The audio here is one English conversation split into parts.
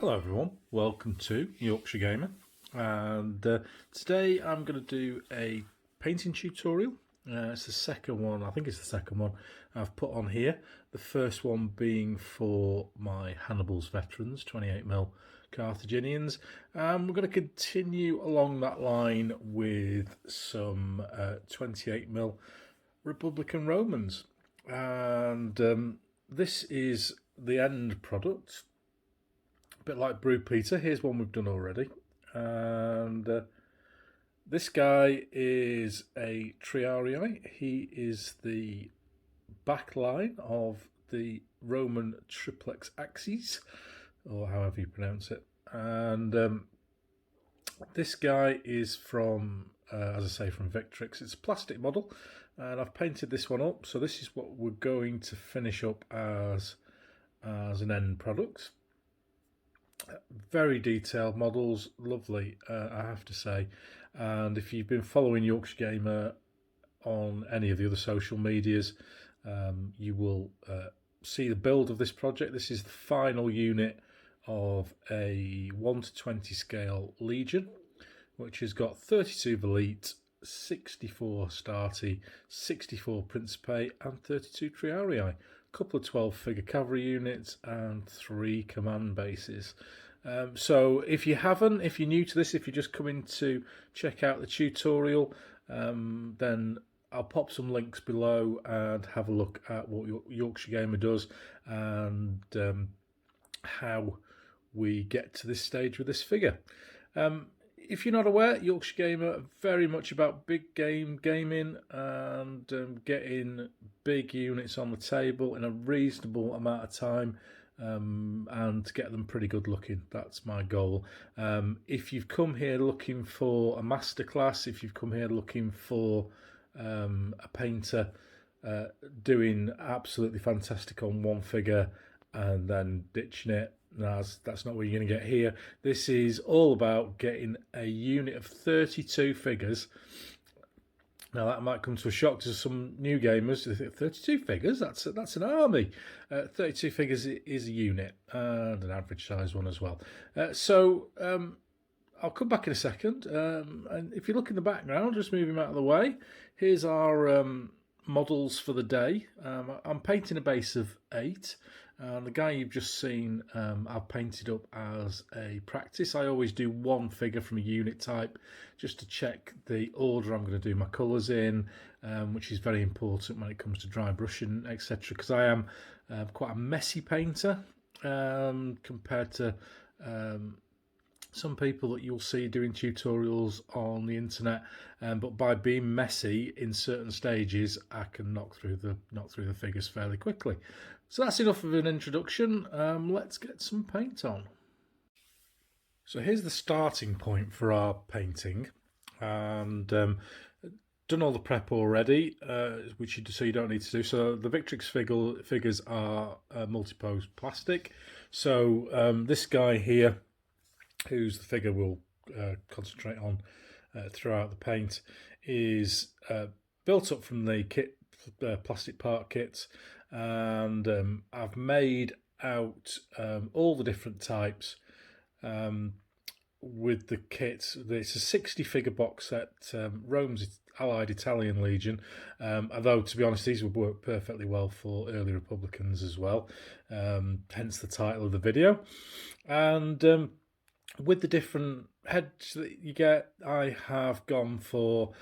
Hello everyone, welcome to Yorkshire Gamer, and today I'm going to do a painting tutorial. It's the second one, I think it's the second one I've put on here. The first one being for my Hannibal's Veterans 28mm Carthaginians. We're going to continue along that line with some 28mm Republican Romans, and this is the end product. Bit like Brew Peter. Here's one we've done already, and this guy is a Triari. He is the back line of the Roman triplex axes, or however you pronounce it. And this guy is from, as I say, from Victrix. It's a plastic model, and I've painted this one up. So this is what we're going to finish up as an end product. Very detailed models, lovely, I have to say. And if you've been following Yorkshire Gamer on any of the other social medias, you will see the build of this project. This is the final unit of a 1:20 scale Legion, which has got 32 Elite, 64 Starty, 64 Principe, and 32 Triari. Couple of 12-figure cavalry units and 3 command bases. So if you're new to this, if you're just coming to check out the tutorial, then I'll pop some links below and have a look at what Yorkshire Gamer does and how we get to this stage with this figure. If you're not aware, Yorkshire Gamer are very much about big game gaming and getting big units on the table in a reasonable amount of time, and to get them pretty good looking. That's my goal. If you've come here looking for a masterclass, if you've come here looking for a painter doing absolutely fantastic on one figure and then ditching it, that's not what you're going to get here. This is all about getting a unit of 32 figures. Now that might come to a shock to some new gamers. 32 figures? That's an army. 32 figures is a unit, and an average size one as well. I'll come back in a second. And if you look in the background, just move him out of the way. Here's our models for the day. I'm painting a base of 8. The guy you've just seen, I've painted up as a practice. I always do one figure from a unit type just to check the order I'm going to do my colours in, which is very important when it comes to dry brushing, etc. Because I am quite a messy painter compared to some people that you'll see doing tutorials on the internet, but by being messy in certain stages, I can knock through the figures fairly quickly. So that's enough of an introduction. Let's get some paint on. So here's the starting point for our painting, and done all the prep already, so you don't need to do. So the Victrix figures are multi-pose plastic. So this guy here, who's the figure we'll concentrate on throughout the paint, is built up from the kit, plastic part kits, and I've made out all the different types with the kit. It's a 60 figure box set, Rome's Allied Italian Legion, although to be honest these would work perfectly well for early Republicans as well, hence the title of the video. And with the different heads that you get, I have gone for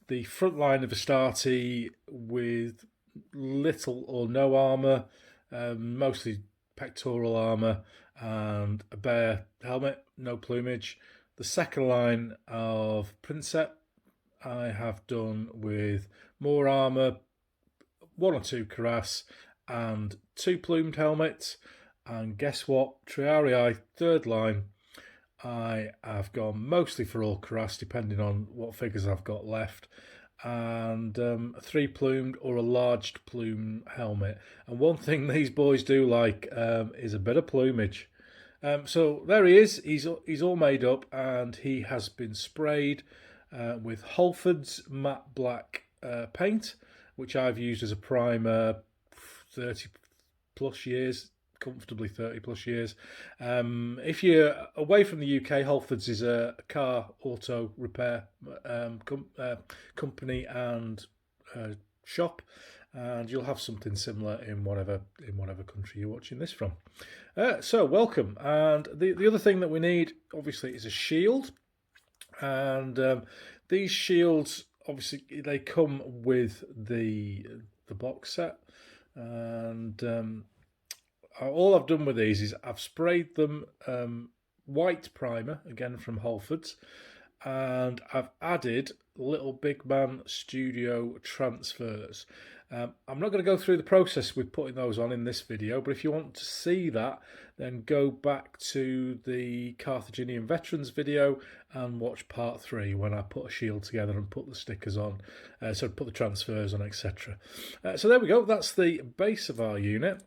the front line of a Starty with little or no armour, mostly pectoral armour, and a bare helmet, no plumage. The second line of Princep I have done with more armour, 1 or 2 cuirass, and 2 plumed helmets. And guess what? Triari, third line, I have gone mostly for all cuirass, depending on what figures I've got left, and a 3 plumed or a large plume helmet. And one thing these boys do like is a bit of plumage. So there he is. He's all made up, and he has been sprayed with Holford's matte black paint, which I've used as a primer 30 plus years comfortably 30 plus years. If you're away from the UK, Halfords is a car auto repair company and shop, and you'll have something similar in whatever country you're watching this from. So welcome. And the other thing that we need, obviously, is a shield. And these shields, obviously, they come with the box set. And all I've done with these is I've sprayed them white primer, again from Halfords, and I've added Little Big Man Studio transfers. I'm not going to go through the process with putting those on in this video, but if you want to see that, then go back to the Carthaginian Veterans video and watch part 3 when I put a shield together and put the stickers on, so put the transfers on, etc. So there we go, that's the base of our unit.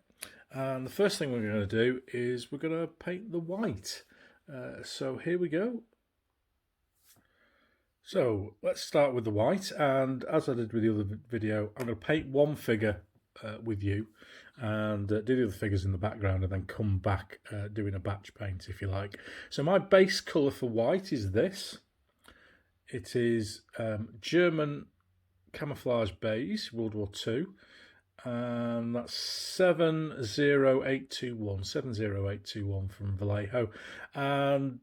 And the first thing we're going to do is we're going to paint the white. So here we go. So let's start with the white, and as I did with the other video, I'm going to paint one figure with you and do the other figures in the background, and then come back doing a batch paint if you like. So my base colour for white is this. It is German camouflage beige, World War II, and that's 70821 from Vallejo. And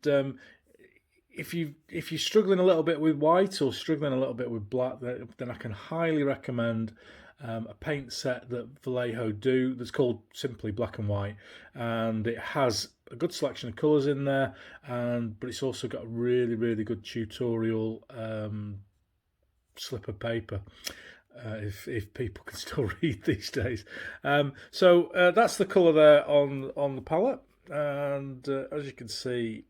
if you're struggling a little bit with white or struggling a little bit with black, then I can highly recommend a paint set that Vallejo do that's called simply Black and White, and it has a good selection of colours in there, but it's also got a really good tutorial slip of paper. If people can still read these days. So that's the colour there on the palette, and as you can see,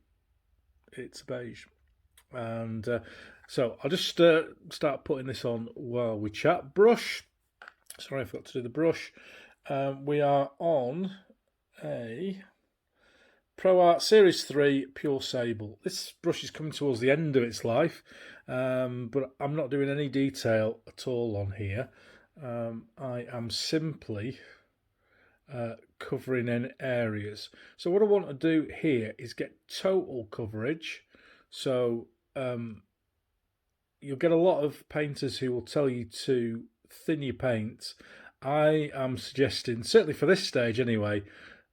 it's beige. And so I'll just start putting this on while we chat. Brush. Sorry, I forgot to do the brush. We are on a ProArt Series 3 Pure Sable. This brush is coming towards the end of its life, but I'm not doing any detail at all on here. I am simply covering in areas. So what I want to do here is get total coverage. So you'll get a lot of painters who will tell you to thin your paints. I am suggesting, certainly for this stage anyway,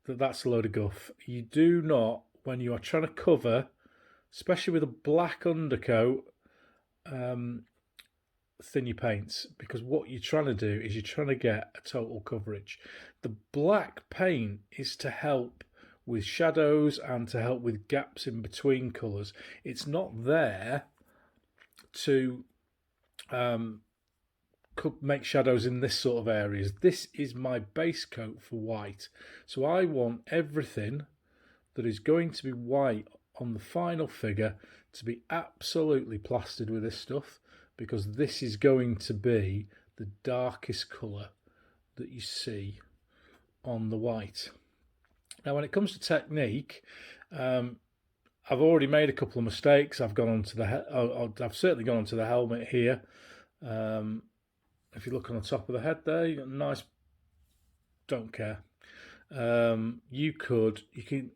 that's a load of guff. You do not, when you are trying to cover, especially with a black undercoat, thin your paints, because what you're trying to do is you're trying to get a total coverage. The black paint is to help with shadows and to help with gaps in between colours. It's not there to make shadows in this sort of areas. This is my base coat for white, so I want everything that is going to be white on the final figure to be absolutely plastered with this stuff, because this is going to be the darkest colour that you see on the white. Now when it comes to technique, I've already made a couple of mistakes. I've gone onto the I've certainly gone onto the helmet here. If you look on the top of the head there, you got a nice, don't care. You can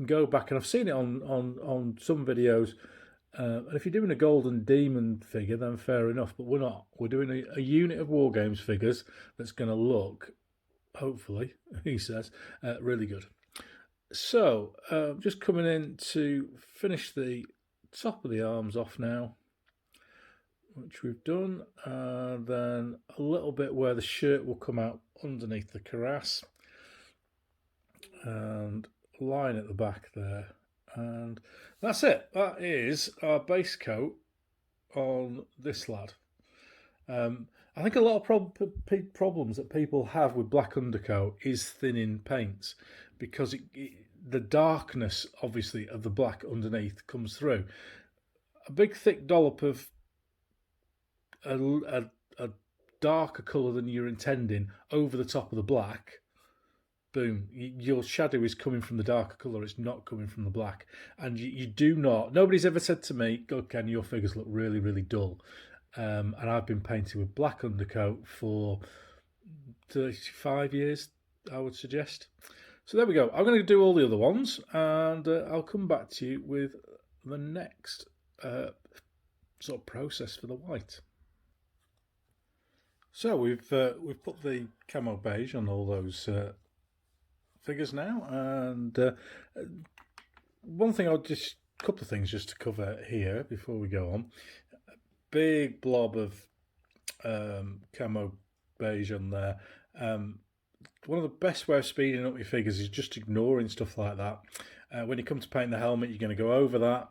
go back, and I've seen it on some videos. And if you're doing a golden demon figure, then fair enough. But we're not. We're doing a unit of War Games figures that's going to look, hopefully, he says, really good. So just coming in to finish the top of the arms off now, which we've done. Then a little bit where the shirt will come out underneath the cuirass, and line at the back there. And that's it. That is our base coat on this lad. I think a lot of problems that people have with black undercoat is thinning paints, because the darkness, obviously, of the black underneath comes through. A big thick dollop of a darker colour than you're intending over the top of the black, boom, your shadow is coming from the darker colour, it's not coming from the black. And you do not, nobody's ever said to me, God, Ken, your figures look really dull. And I've been painting with black undercoat for 35 years, I would suggest. So there we go. I'm going to do all the other ones, and I'll come back to you with the next sort of process for the white. So we've put the camo beige on all those figures now, and one thing a couple of things just to cover here before we go on. A big blob of camo beige on there. One of the best way of speeding up your figures is just ignoring stuff like that. When you come to paint the helmet, you're going to go over that,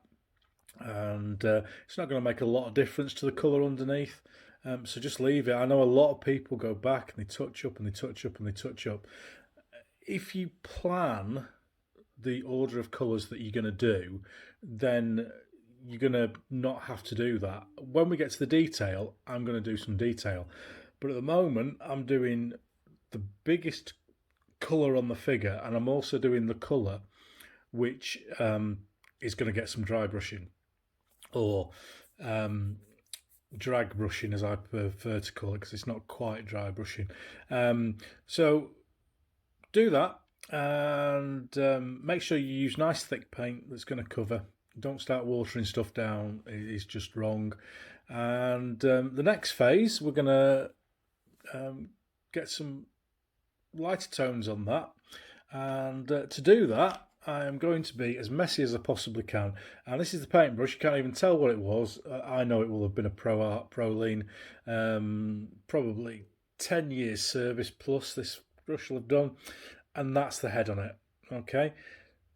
and it's not going to make a lot of difference to the colour underneath. So just leave it. I know a lot of people go back and they touch up and they touch up and they touch up. If you plan the order of colours that you're going to do, then you're going to not have to do that. When we get to the detail, I'm going to do some detail. But at the moment, I'm doing the biggest colour on the figure, and I'm also doing the colour which is going to get some dry brushing, or drag brushing as I prefer to call it, because it's not quite dry brushing. So do that, and make sure you use nice thick paint that's going to cover. Don't start watering stuff down, it's just wrong. And the next phase, we're going to get some lighter tones on that, and to do that I am going to be as messy as I possibly can. And this is the paintbrush. You can't even tell what it was. I know it will have been a Pro Art Proline, probably 10 years service plus this brush will have done, and that's the head on it. Okay,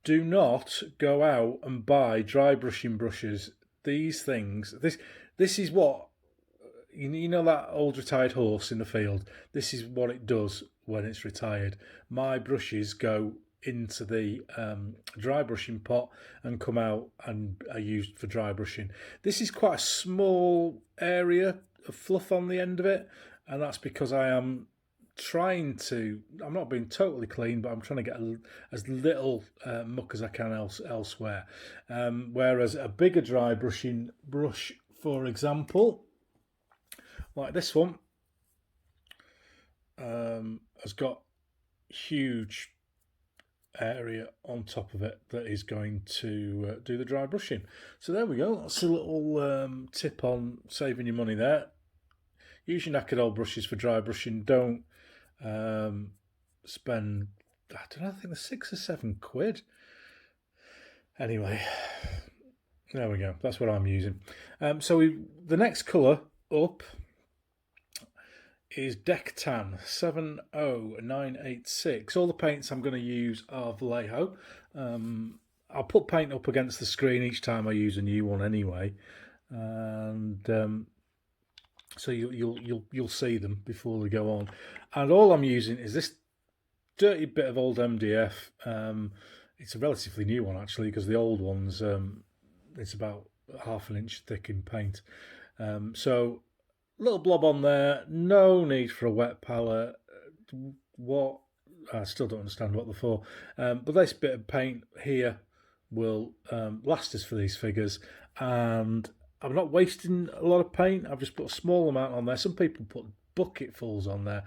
do not go out and buy dry brushing brushes. These things, this is what, you know, that old retired horse in the field. This is what it does when it's retired. My brushes go into the dry brushing pot and come out and are used for dry brushing. This is quite a small area of fluff on the end of it, and that's because I am trying to, I'm not being totally clean, but I'm trying to get as little muck as I can elsewhere. Whereas a bigger dry brushing brush, for example, like this one, has got huge area on top of it that is going to do the dry brushing. So there we go. That's a little tip on saving your money there. Use your knackered old brushes for dry brushing. Don't spend, I don't know, I think they're £6 or £7. Anyway, there we go. That's what I'm using. So the next colour up is Deck Tan 70986. All the paints I'm going to use are Vallejo. I'll put paint up against the screen each time I use a new one anyway, and so you'll see them before they go on. And all I'm using is this dirty bit of old MDF. It's a relatively new one actually, because the old ones it's about ½ an inch thick in paint. So little blob on there, no need for a wet palette. What, I still don't understand what they're for, but this bit of paint here will last us for these figures, and I'm not wasting a lot of paint. I've just put a small amount on there. Some people put bucketfuls on there.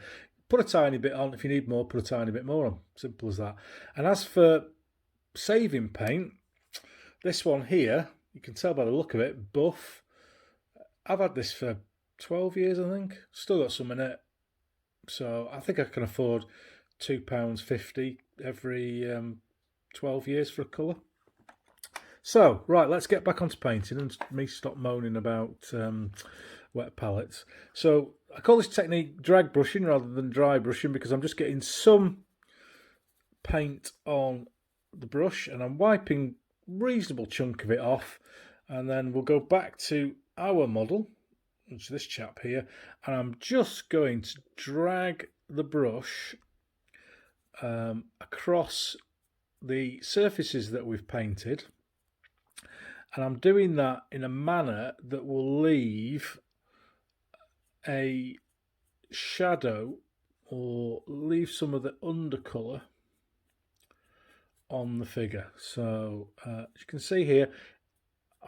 Put a tiny bit on. If you need more, put a tiny bit more on. Simple as that. And as for saving paint, this one here, you can tell by the look of it, Buff. I've had this for 12 years, I think. Still got some in it. So I think I can afford £2.50 every 12 years for a colour. So, right, let's get back onto painting and me stop moaning about wet palettes. So I call this technique drag brushing rather than dry brushing, because I'm just getting some paint on the brush and I'm wiping a reasonable chunk of it off, and then we'll go back to our model, which is this chap here, and I'm just going to drag the brush across the surfaces that we've painted, and I'm doing that in a manner that will leave a shadow or leave some of the undercolour on the figure. So as you can see here,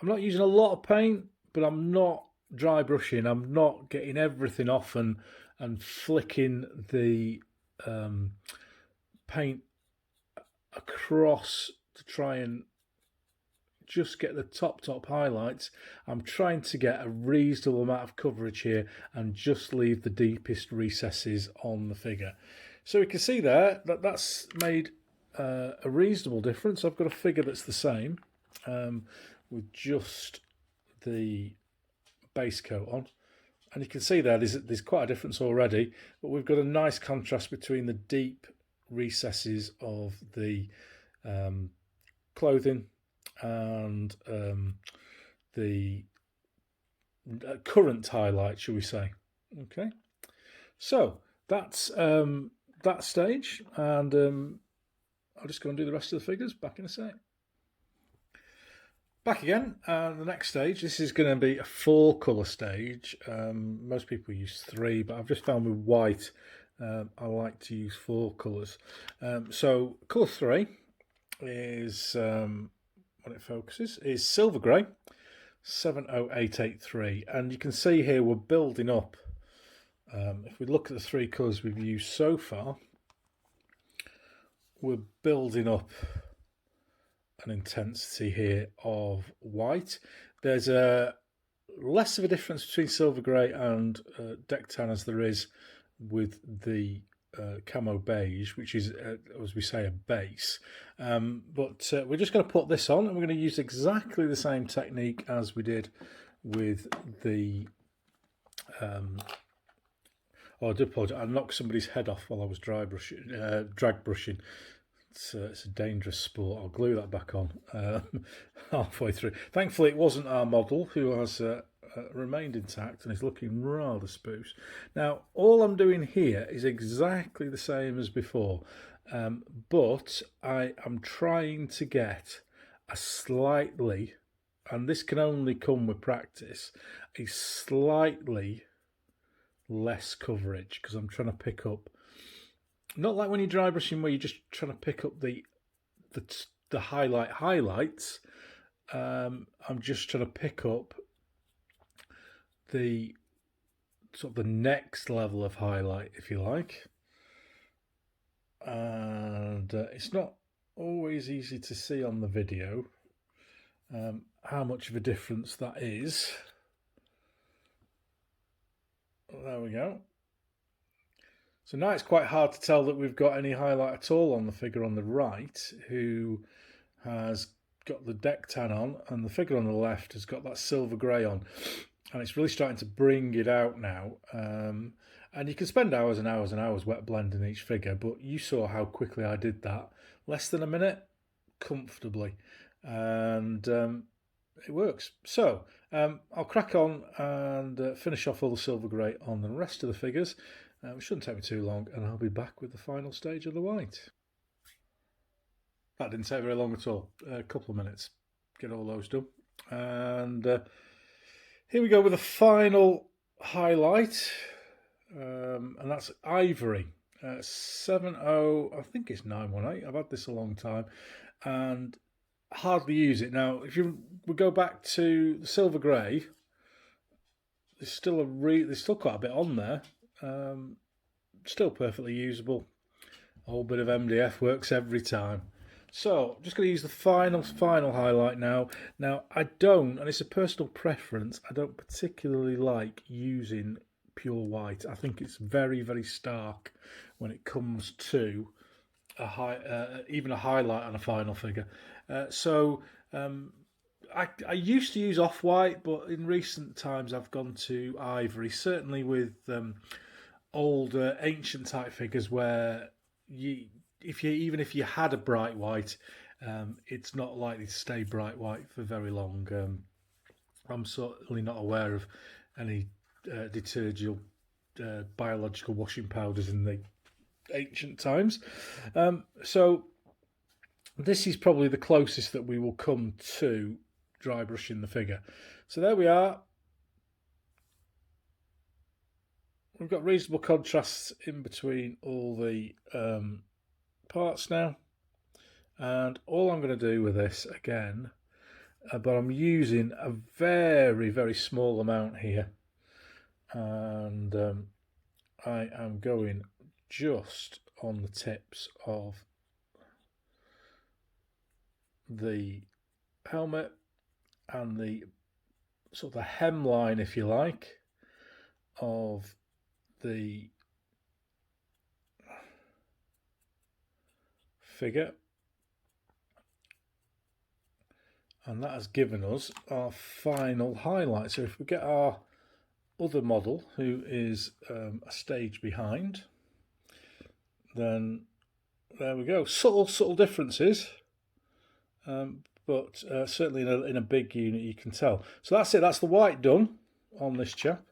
I'm not using a lot of paint, but I'm not dry brushing. I'm not getting everything off and flicking the paint across to try and just get the top highlights. I'm trying to get a reasonable amount of coverage here and just leave the deepest recesses on the figure. So we can see there that that's made a reasonable difference. I've got a figure that's the same with just the base coat on. And you can see there there's quite a difference already, but we've got a nice contrast between the deep recesses of the clothing and the current highlight, shall we say. Okay, so that's that stage, and I'll just go and do the rest of the figures. Back in a sec. Back again, the next stage. This is going to be a 4-colour stage. Most people use 3, but I've just found with white I like to use 4 colours. So colour 3 is when it focuses is silver grey 70883, and you can see here we're building up. If we look at the 3 colours we've used so far, we're building up an intensity here of white. There's a less of a difference between silver grey and deck tan as there is with the camo beige, which is, as we say, a base. But we're just going to put this on, and we're going to use exactly the same technique as we did with the... oh, I do apologise. I knocked somebody's head off while I was drag brushing. It's a dangerous sport. I'll glue that back on halfway through. Thankfully, it wasn't our model, who has remained intact and is looking rather spruce. Now, all I'm doing here is exactly the same as before, but I am trying to get a slightly, and this can only come with practice, a slightly less coverage, because I'm trying to pick up, not like when you're dry brushing where you're just trying to pick up the highlights. I'm just trying to pick up the sort of the next level of highlight, if you like. And it's not always easy to see on the video how much of a difference that is. There we go. So now it's quite hard to tell that we've got any highlight at all on the figure on the right, who has got the deck tan on, and the figure on the left has got that silver grey on. And it's really starting to bring it out now. And you can spend hours and hours and hours wet blending each figure, but you saw how quickly I did that. Less than a minute, comfortably. And it works. So I'll crack on and finish off all the silver grey on the rest of the figures. It shouldn't take me too long, and I'll be back with the final stage of the white. That didn't take very long at all. A couple of minutes. Get all those done. And here we go with the final highlight. And that's Ivory. 70, I think it's 918. I've had this a long time and hardly use it. Now, if we go back to the silver grey, there's still quite a bit on there. Still perfectly usable. A whole bit of MDF works every time. So I'm just going to use the final highlight now. Now I don't, and it's a personal preference, I don't particularly like using pure white. I think it's very, very stark when it comes to even a highlight on a final figure. I used to use off-white, but in recent times I've gone to ivory, certainly with older ancient type figures where even if you had a bright white, it's not likely to stay bright white for very long. I'm certainly not aware of any detergent biological washing powders in the ancient times. So this is probably the closest that we will come to dry brushing the figure. So there we are. We've got reasonable contrasts in between all the parts now, and all I'm going to do with this again, but I'm using a very, very small amount here, and I am going just on the tips of the helmet and the sort of the hemline, if you like, of the figure, and that has given us our final highlight. So if we get our other model, who is a stage behind, then there we go. Subtle differences, but certainly in a big unit you can tell. So that's it. That's the white done on this chap,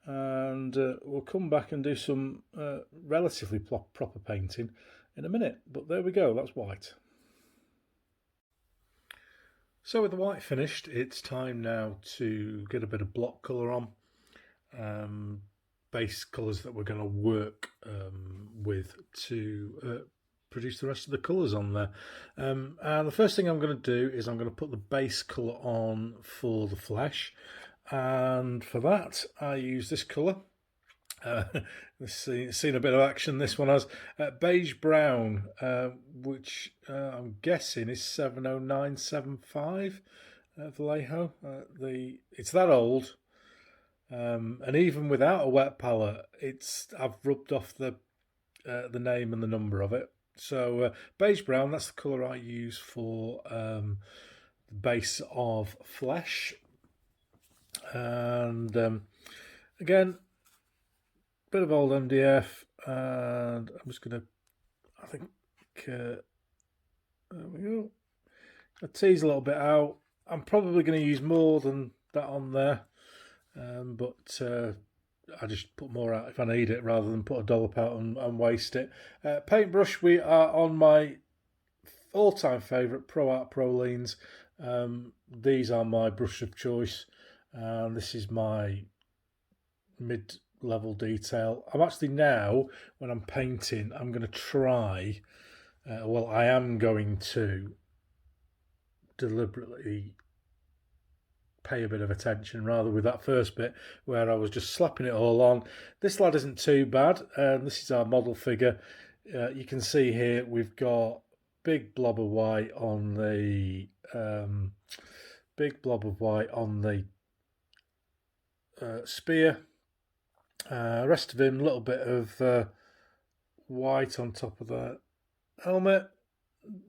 and we'll come back and do some relatively proper painting in a minute. But there we go. That's white. So with the white finished, it's time now to get a bit of block colour on. Base colours that we're going to work with to produce the rest of the colours on there. And the first thing I'm going to do is I'm going to put the base colour on for the flesh, and for that I use this colour. Seen a bit of action, this one has. Beige brown, which I'm guessing is 70975 Vallejo. It's that old. And even without a wet palette, I've rubbed off the name and the number of it. So beige brown, that's the colour I use for the base of flesh. And again, bit of old MDF, and I'm just going to, I think, there we go. I tease a little bit out. I'm probably going to use more than that on there. But I just put more out if I need it, rather than put a dollop out and waste it. Paintbrush, we are on my all-time favourite Pro Art Prolines. These are my brush of choice, and this is my mid-level detail. I'm actually now, when I'm painting, I'm going to try, I am going to deliberately pay a bit of attention, rather with that first bit where I was just slapping it all on. This lad isn't too bad. This is our model figure. You can see here we've got big blob of white on the spear. Rest of him, a little bit of white on top of the helmet,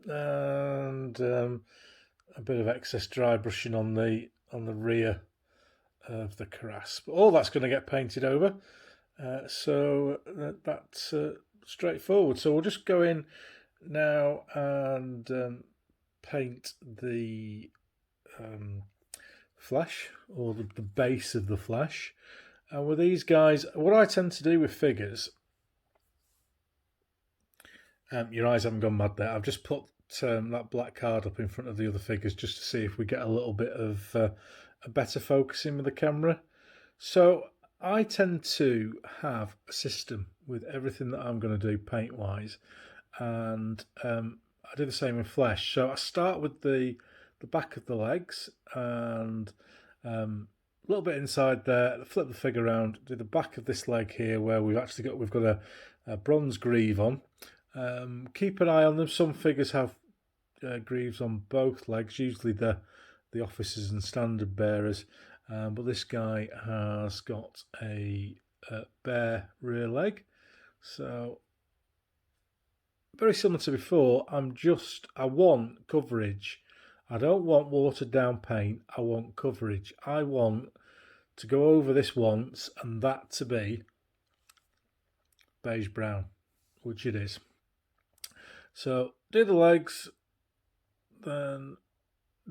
and a bit of excess dry brushing on the rear of the cuirass. But all that's going to get painted over, so that's straightforward. So we'll just go in now and paint the flesh, or the base of the flesh. And with these guys, what I tend to do with figures, your eyes haven't gone mad there, I've just put that black card up in front of the other figures just to see if we get a little bit of a better focusing with the camera. So I tend to have a system with everything that I'm going to do paint wise, and I do the same in flesh. So I start with the back of the legs, and a little bit inside there, flip the figure around, do the back of this leg here where we've got a bronze greave on. Keep an eye on them. Some figures have greaves on both legs, usually the officers and standard bearers, but this guy has got a bare rear leg. So very similar to before. I want coverage. I don't want watered down paint. I want coverage. I want to go over this once and that to be beige brown, which it is. So do the legs, then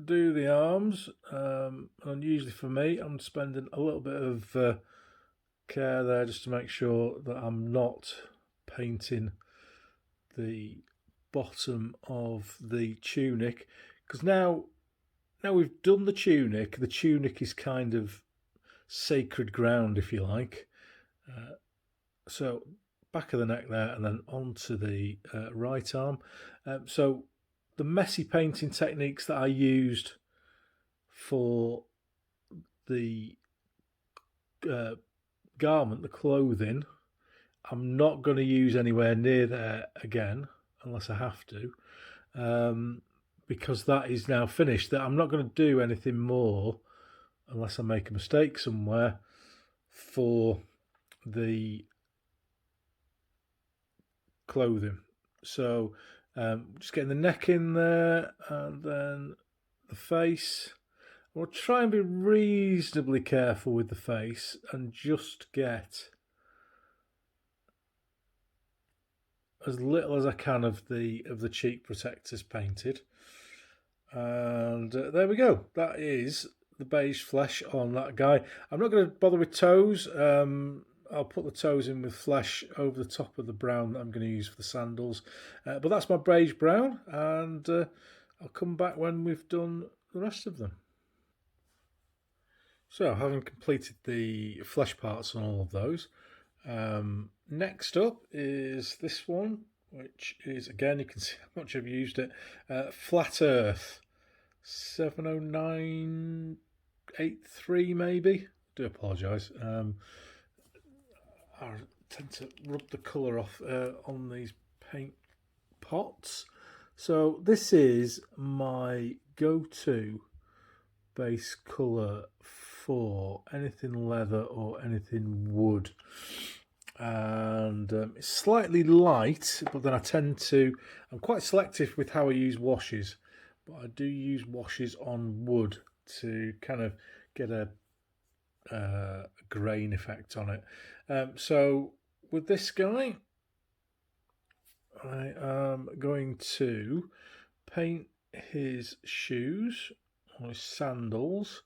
do the arms, and usually for me I'm spending a little bit of care there just to make sure that I'm not painting the bottom of the tunic, because now we've done the tunic is kind of sacred ground, if you like. So back of the neck there, and then onto the right arm. So the messy painting techniques that I used for the garment, the clothing, I'm not going to use anywhere near there again unless I have to. because that is now finished. That I'm not going to do anything more unless I make a mistake somewhere for the clothing. So just getting the neck in there, and then the face. I'll try and be reasonably careful with the face and just get as little as I can of the cheek protectors painted. And there we go. That is the beige flesh on that guy. I'm not going to bother with toes. I'll put the toes in with flesh over the top of the brown that I'm going to use for the sandals. But that's my beige brown, and I'll come back when we've done the rest of them. So, having completed the flesh parts on all of those, next up is this one, which is, again, you can see how much I've used it, Flat Earth 70983 maybe. Do apologise. I tend to rub the colour off on these paint pots. So this is my go-to base colour for anything leather or anything wood, and it's slightly light, but then I'm quite selective with how I use washes, but I do use washes on wood to kind of get a grain effect on it. So with this guy, I am going to paint his shoes, or his sandals,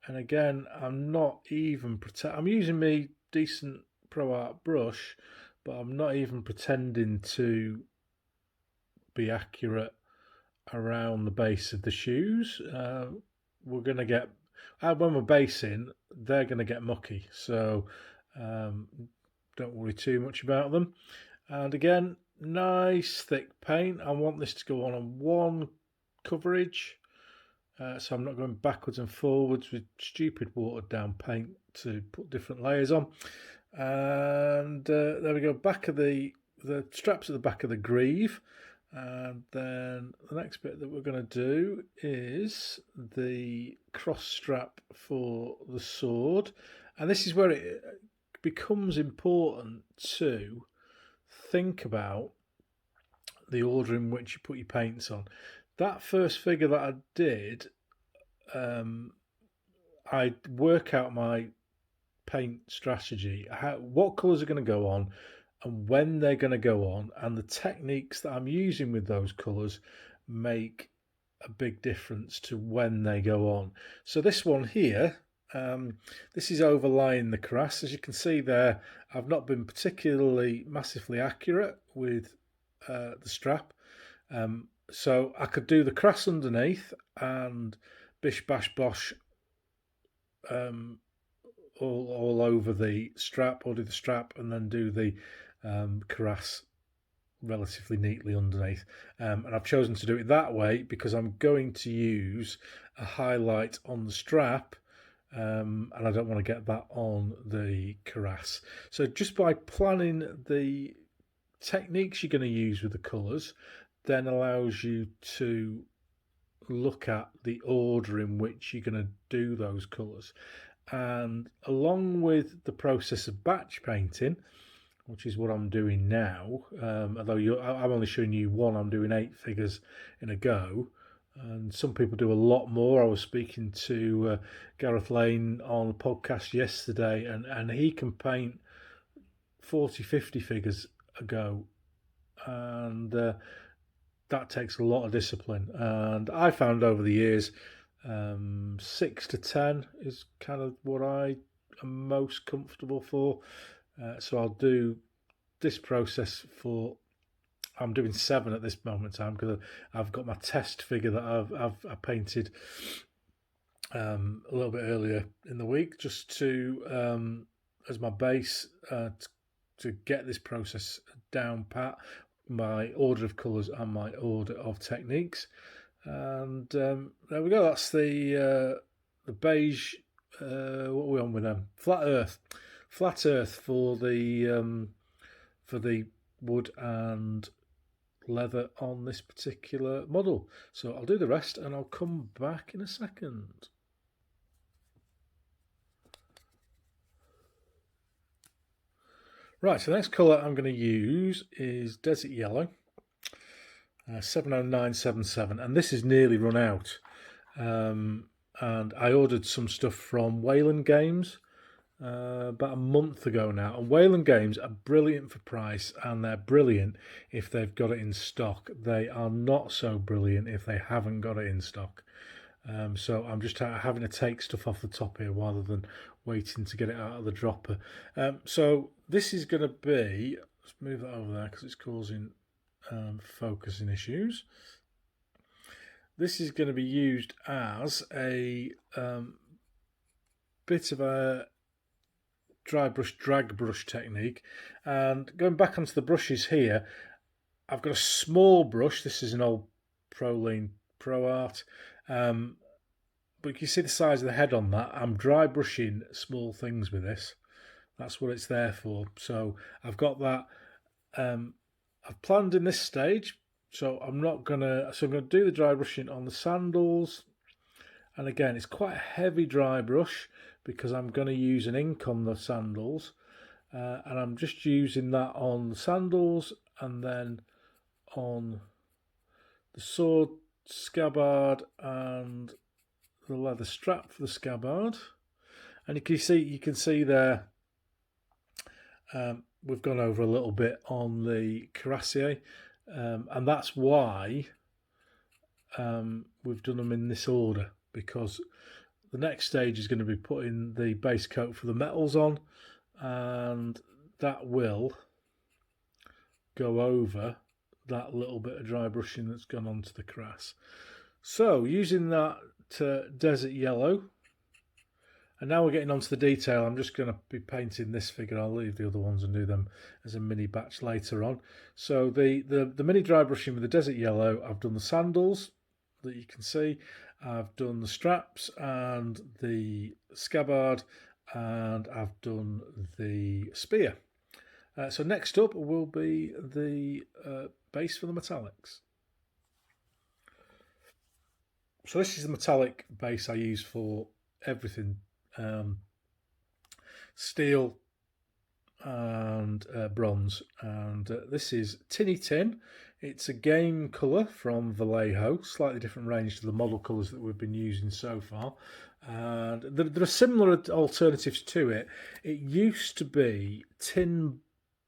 and again, I'm not even I'm using my decent Pro Art brush, but I'm not even pretending to be accurate around the base of the shoes. We're going to get, when we're basing, they're going to get mucky, so don't worry too much about them. And again, nice thick paint. I want this to go on one coverage, so I'm not going backwards and forwards with stupid watered down paint to put different layers on. And there we go, back of the straps at the back of the greave. And then the next bit that we're going to do is the cross strap for the sword. And this is where it becomes important to think about the order in which you put your paints on. That first figure that I did, I work out my paint strategy, what colours are going to go on and when they're going to go on, and the techniques that I'm using with those colours make a big difference to when they go on. So this one here, this is overlying the cuirass. As you can see there, I've not been particularly massively accurate with the strap. So I could do the cuirass underneath and bish bash bosh all over the strap, or do the strap and then do the cuirass relatively neatly underneath. And I've chosen to do it that way because I'm going to use a highlight on the strap, and I don't want to get that on the cuirass. So just by planning the techniques you're going to use with the colours, then allows you to look at the order in which you're going to do those colours. And along with the process of batch painting, which is what I'm doing now, although I'm only showing you one, I'm doing 8 figures in a go, and some people do a lot more. I was speaking to Gareth Lane on a podcast yesterday, and he can paint 40-50 figures a go, and that takes a lot of discipline. And I found over the years 6 to 10 is kind of what I am most comfortable for. So I'll do this process for, I'm doing 7 at this moment in time because I've got my test figure that I painted a little bit earlier in the week, just to as my base to get this process down pat, my order of colours and my order of techniques. And there we go. That's the beige. What are we on with them? Flat Earth for the wood and leather on this particular model. So I'll do the rest and I'll come back in a second. Right, so the next colour I'm going to use is Desert Yellow, 70977, and this is nearly run out. And I ordered some stuff from Wayland Games about a month ago now. And Wayland Games are brilliant for price, and they're brilliant if they've got it in stock. They are not so brilliant if they haven't got it in stock. So I'm just having to take stuff off the top here rather than waiting to get it out of the dropper. So this is going to be, let's move that over there because it's causing focusing issues. This is going to be used as a bit of a dry brush, drag brush technique. And going back onto the brushes here, I've got a small brush. This is an old Proline Pro Art. But you can see the size of the head on that. I'm dry brushing small things with this. That's what it's there for. So I've got that. I've planned in this stage. So I'm going to do the dry brushing on the Sandals. And again, it's quite a heavy dry brush because I'm going to use an ink on the Sandals. And I'm just using that on the Sandals and then on the sword scabbard and the leather strap for the scabbard. And you can see there we've gone over a little bit on the cuirassier, and that's why we've done them in this order, because the next stage is going to be putting the base coat for the metals on, and that will go over that little bit of dry brushing that's gone onto the cuirass. So using that Desert Yellow, and now we're getting onto the detail. I'm just going to be painting this figure. I'll leave the other ones and do them as a mini batch later on. So the mini dry brushing with the Desert Yellow, I've done the Sandals that you can see, I've done the straps and the scabbard, and I've done the spear. So next up will be the base for the metallics. So this is the metallic base I use for everything. Steel and bronze, and this is Tinny Tin. It's a game colour from Vallejo, slightly different range to the model colours that we've been using so far, and there are similar alternatives to it. It used to be Tin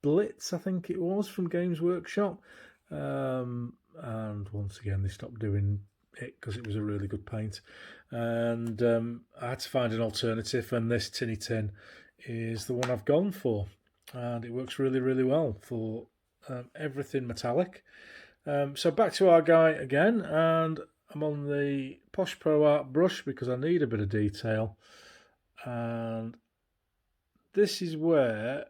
Blitz, I think it was, from Games Workshop, and once again they stopped doing it because it was a really good paint, and I had to find an alternative, and this Tinny Tin is the one I've gone for, and it works really, really well for everything metallic. So back to our guy again, and I'm on the Posh Pro Art brush because I need a bit of detail, and this is where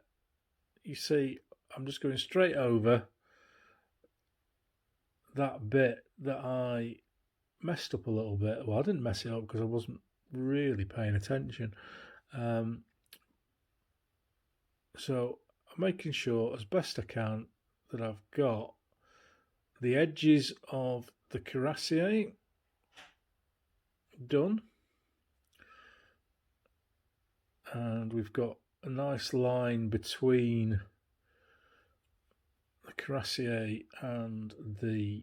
you see I'm just going straight over that bit that I messed up a little bit. Well, I didn't mess it up because I wasn't really paying attention. So I'm making sure as best I can that I've got the edges of the cuirassier done, and we've got a nice line between the cuirassier and the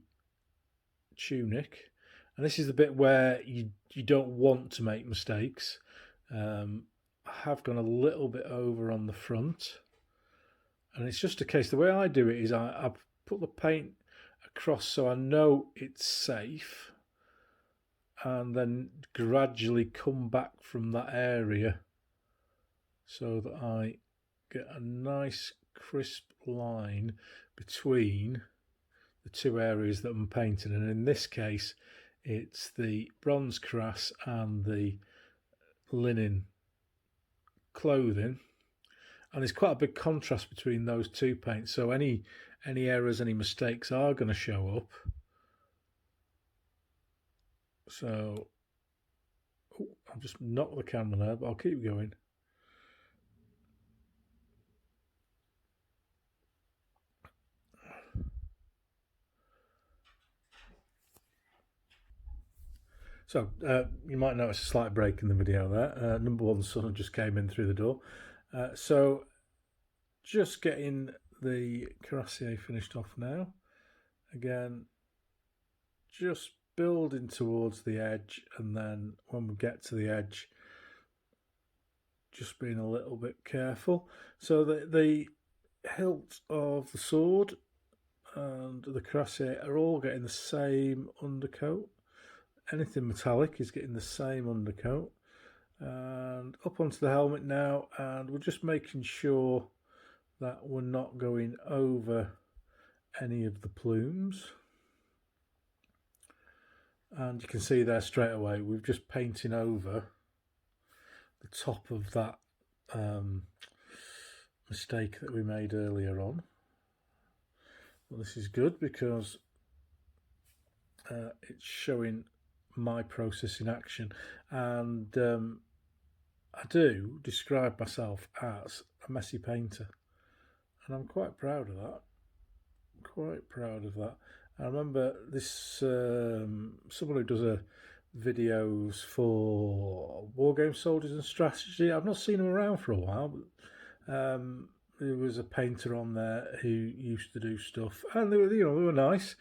tunic, and this is the bit where you don't want to make mistakes. I have gone a little bit over on the front, and it's just a case, the way I do it is I put the paint across so I know it's safe, and then gradually come back from that area so that I get a nice crisp line between the two areas that I'm painting. And in this case it's the bronze cuirass and the linen clothing, and there's quite a big contrast between those two paints, so any errors, any mistakes are going to show up. So I'll just knock the camera there, but I'll keep going. So you might notice a slight break in the video there. Number one son just came in through the door. So just getting the cuirassier finished off now. Again, just building towards the edge, and then when we get to the edge, just being a little bit careful. So the hilt of the sword and the cuirassier are all getting the same undercoat. Anything metallic is getting the same undercoat. And up onto the helmet now, and we're just making sure that we're not going over any of the plumes. And you can see there straight away we're just painting over the top of that mistake that we made earlier on. Well, this is good because it's showing my process in action, and I do describe myself as a messy painter, and I'm quite proud of that. I remember this someone who does videos for Wargame Soldiers and Strategy. I've not seen him around for a while, but there was a painter on there who used to do stuff, and they were nice.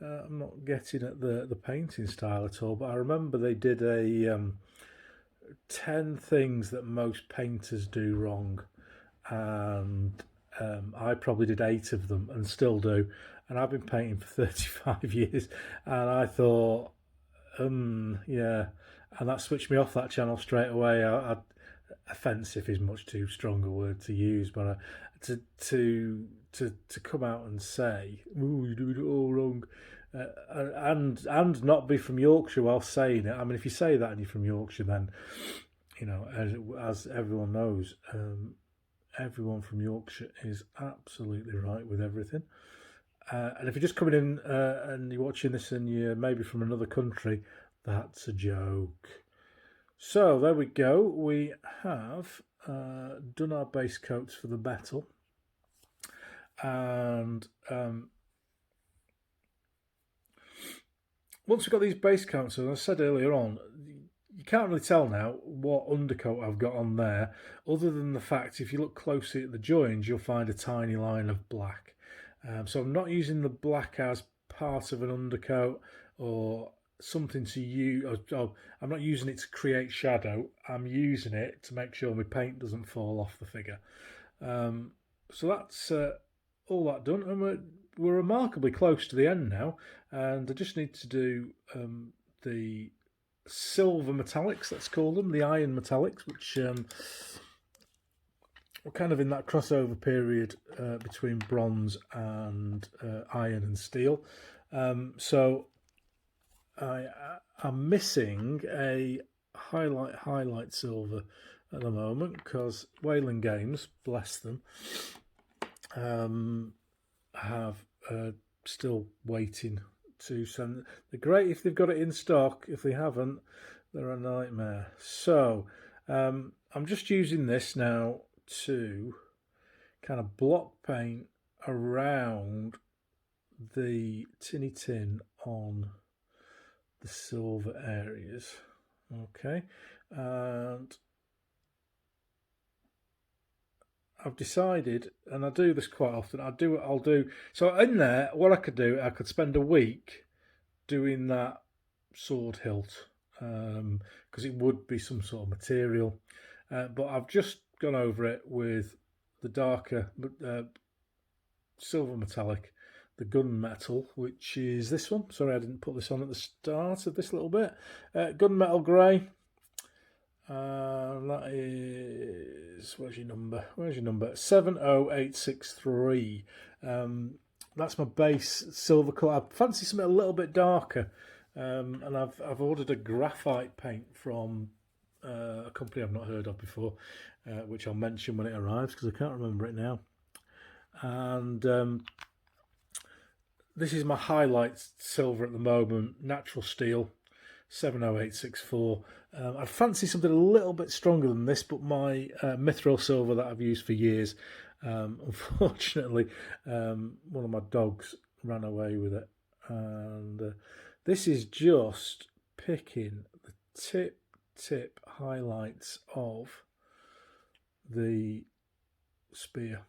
I'm not getting at the painting style at all, but I remember they did a 10 things that most painters do wrong, and I probably did 8 of them and still do, and I've been painting for 35 years, and I thought, yeah, and that switched me off that channel straight away. Offensive is much too strong a word to use, but to come out and say, "Ooh, you do it all wrong," and not be from Yorkshire while saying it. I mean, if you say that and you're from Yorkshire, then as everyone knows, everyone from Yorkshire is absolutely right with everything. And if you're just coming in and you're watching this and you're maybe from another country, that's a joke. So there we go. We have done our base coats for the metal, and once we've got these base coats, as I said earlier on, you can't really tell now what undercoat I've got on there, other than the fact if you look closely at the joins, you'll find a tiny line of black. So I'm not using the black as part of an undercoat or something to use. I'm not using it to create shadow. I'm using it to make sure my paint doesn't fall off the figure. So that's all that done, and we're remarkably close to the end now. And I just need to do the silver metallics, let's call them, the iron metallics, which we're kind of in that crossover period between bronze and iron and steel. So I'm missing a highlight silver at the moment because Wayland Games, bless them, have still waiting to send. They're great if they've got it in stock. If they haven't, they're a nightmare. So I'm just using this now to kind of block paint around the tinny tin on the silver areas. Okay, and I've decided, and I do this quite often, I'll do so in there. What I could do, I could spend a week doing that sword hilt because it would be some sort of material, but I've just gone over it with the darker silver metallic, the gunmetal, which is this one. Sorry, I didn't put this on at the start of this little bit. Gunmetal grey. That is, where's your number? 70863. That's my base silver colour. I fancy something a little bit darker, and I've ordered a graphite paint from a company I've not heard of before, which I'll mention when it arrives because I can't remember it now. And this is my highlight silver at the moment, natural steel, 70864. I fancy something a little bit stronger than this, but my mithril silver that I've used for years, unfortunately, one of my dogs ran away with it. And this is just picking tip highlights of the spear.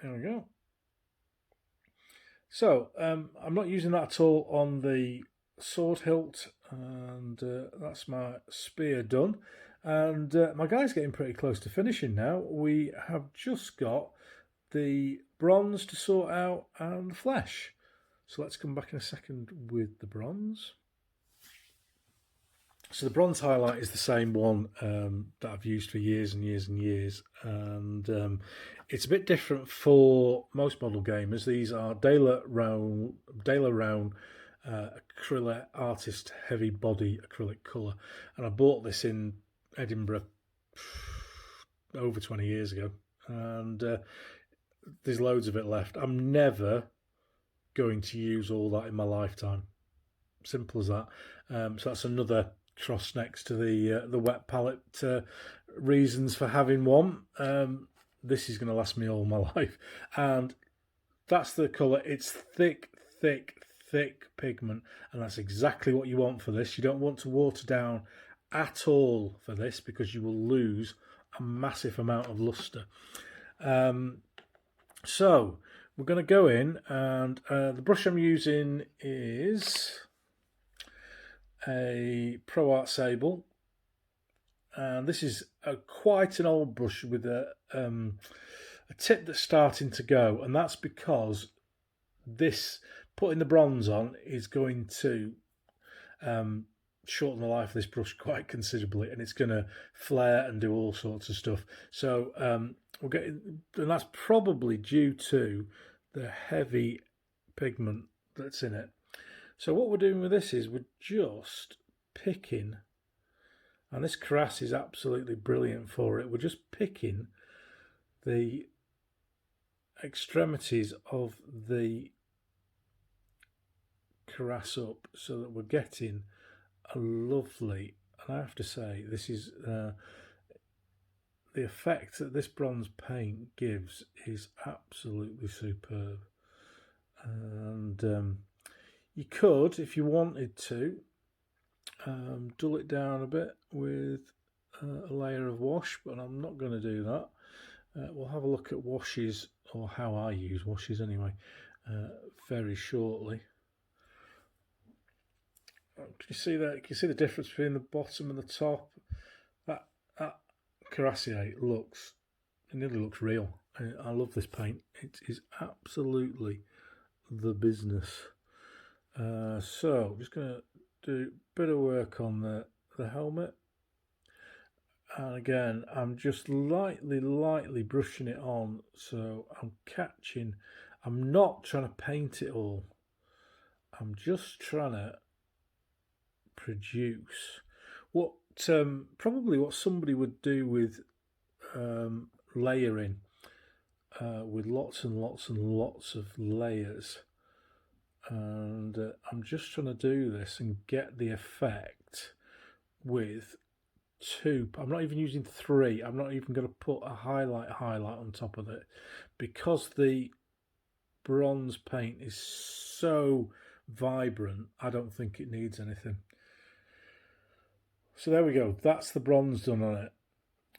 There we go. So I'm not using that at all on the sword hilt, and that's my spear done. And my guy's getting pretty close to finishing now. We have just got the bronze to sort out and the flesh. So let's come back in a second with the bronze. So the bronze highlight is the same one that I've used for years and years and years, and it's a bit different for most model gamers. These are Dela Round acrylic artist heavy body acrylic colour, and I bought this in Edinburgh over 20 years ago, and there's loads of it left. I'm never going to use all that in my lifetime. Simple as that. So that's another cross next to the wet palette reasons for having one. This is going to last me all my life, and that's the colour. It's thick pigment, and that's exactly what you want for this. You don't want to water down at all for this, because you will lose a massive amount of luster. So we're going to go in, and the brush I'm using is a Pro Art Sable, and this is quite an old brush with a tip that's starting to go, and that's because this putting the bronze on is going to shorten the life of this brush quite considerably, and it's going to flare and do all sorts of stuff. So we're getting, and that's probably due to the heavy pigment that's in it. So what we're doing with this is we're just picking, and this crass is absolutely brilliant for it, we're just picking the extremities of the crass up so that we're getting a lovely, and I have to say, this is the effect that this bronze paint gives is absolutely superb. And you could, if you wanted to, dull it down a bit with a layer of wash, but I'm not going to do that. We'll have a look at washes, or how I use washes anyway, very shortly. Can you see that? Can you see the difference between the bottom and the top? That Cuirassier looks, it nearly looks real. I love this paint. It is absolutely the business. So just going to do a bit of work on the helmet, and again I'm just lightly brushing it on, so I'm catching, I'm not trying to paint it all, I'm just trying to produce what probably what somebody would do with layering, with lots and lots of layers. And I'm just trying to do this and get the effect with two. I'm not even using three. I'm not even going to put a highlight on top of it, because the bronze paint is so vibrant. I don't think it needs anything. So there we go. That's the bronze done on it,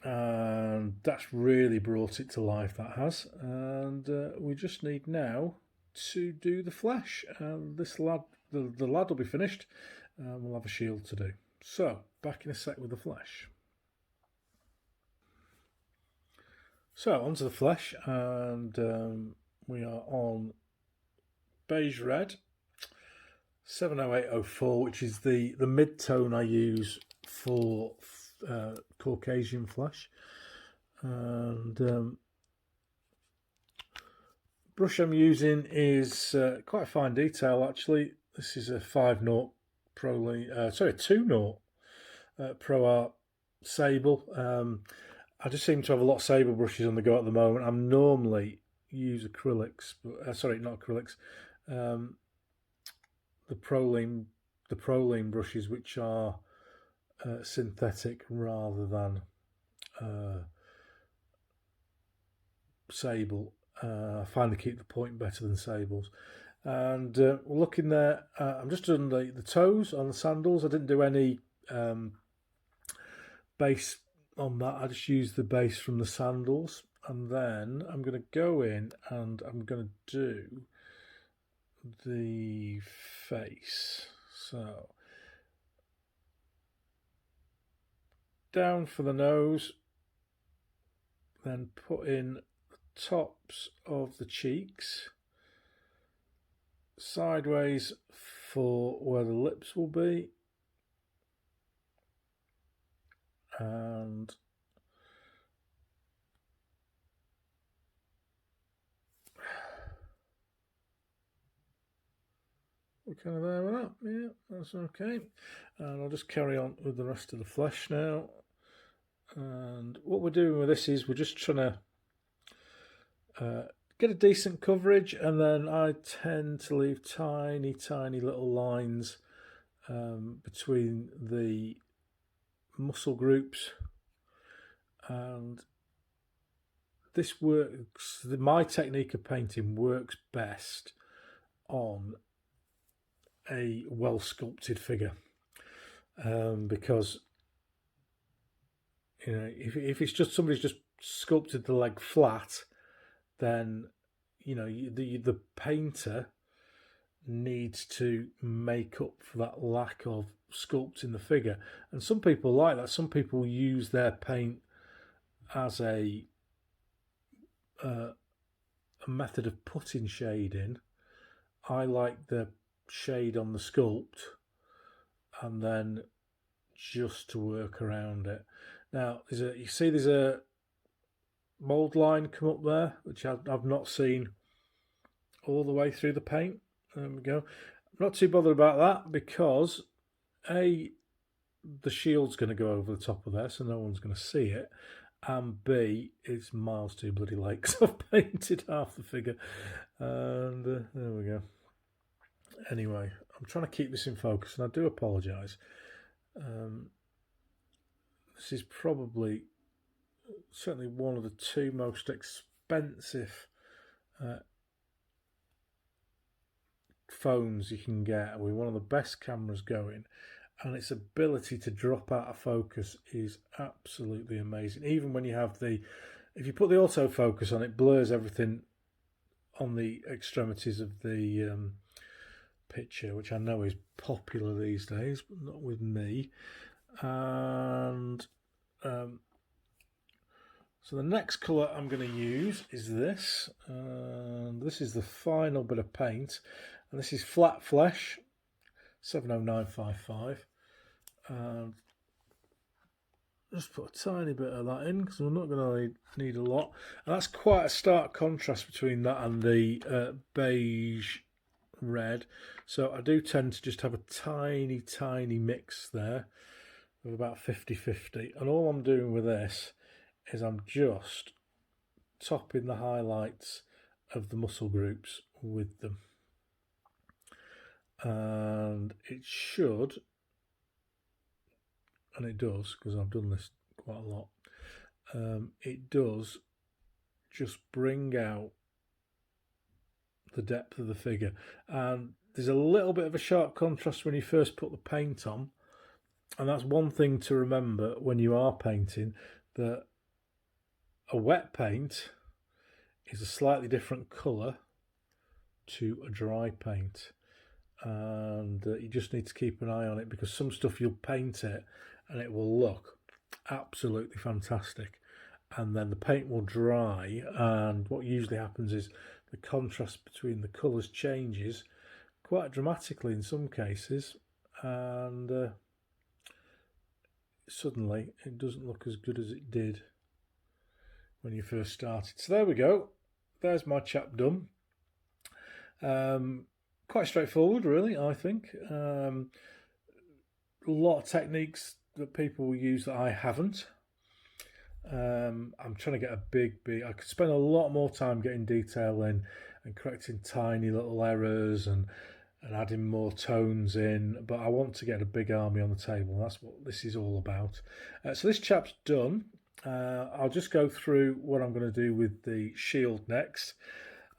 and that's really brought it to life. That has, and we just need now to do the flesh. This lad, the lad will be finished. We'll have a shield to do. So back in a sec with the flesh. So onto the flesh, and we are on beige red 70804, which is the mid-tone I use for Caucasian flesh. And brush I'm using is quite a fine detail actually. This is a 5-0 a 2-0 Pro Art Sable. I just seem to have a lot of sable brushes on the go at the moment. I'm normally use acrylics, but, sorry, not acrylics. The Proline brushes, which are synthetic rather than sable. I find they keep the point better than sables. And we're looking there. I'm just doing the toes on the sandals. I didn't do any base on that. I just used the base from the sandals. And then I'm going to go in and I'm going to do the face. So down for the nose, then put in the tops of the cheeks, sideways for where the lips will be, and we're kind of there with that. Yeah, that's okay. And I'll just carry on with the rest of the flesh now. And what we're doing with this is we're just trying to get a decent coverage, and then I tend to leave tiny little lines between the muscle groups, and this works. My technique of painting works best on a well sculpted figure, because if it's just somebody's just sculpted the leg flat, then the painter needs to make up for that lack of sculpt in the figure. And some people like that. Some people use their paint as a method of putting shade in. I like the shade on the sculpt and then just to work around it. Now you see there's a mould line come up there, which I've not seen all the way through the paint. There we go. I'm not too bothered about that because A, the shield's going to go over the top of there, so no one's going to see it, and B, it's miles too bloody late because I've painted half the figure. And there we go. Anyway, I'm trying to keep this in focus, and I do apologise. This is probably certainly one of the two most expensive phones you can get, with one of the best cameras going, and its ability to drop out of focus is absolutely amazing. Even when you have if you put the autofocus on, it blurs everything on the extremities of the picture, which I know is popular these days, but not with me. And so the next colour I'm going to use is this, and this is the final bit of paint, and this is Flat Flesh 70955, and just put a tiny bit of that in because we're not going to need a lot. And that's quite a stark contrast between that and the beige red, so I do tend to just have a tiny mix there of about 50-50, and all I'm doing with this is I'm just topping the highlights of the muscle groups with them, and it should, and it does, because I've done this quite a lot, it does just bring out the depth of the figure. And there's a little bit of a sharp contrast when you first put the paint on, and that's one thing to remember when you are painting, that a wet paint is a slightly different colour to a dry paint, and you just need to keep an eye on it, because some stuff you'll paint it and it will look absolutely fantastic, and then the paint will dry, and what usually happens is the contrast between the colours changes quite dramatically in some cases, and suddenly it doesn't look as good as it did when you first started. So there we go, there's my chap done. Quite straightforward, really, I think. A lot of techniques that people will use that I haven't. I'm trying to get a big I could spend a lot more time getting detail in and correcting tiny little errors and adding more tones in, but I want to get a big army on the table, and that's what this is all about. So this chap's done. I'll just go through what I'm going to do with the shield next.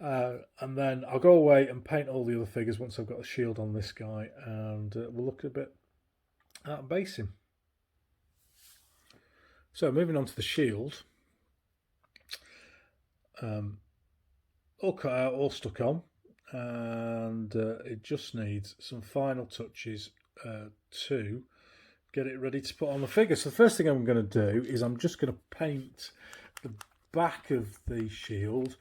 And then I'll go away and paint all the other figures once I've got the shield on this guy, and we'll look a bit at basing. So moving on to the shield, all cut out, all stuck on, and it just needs some final touches to get it ready to put on the figure. So the first thing I'm going to do is I'm just going to paint the back of the shield.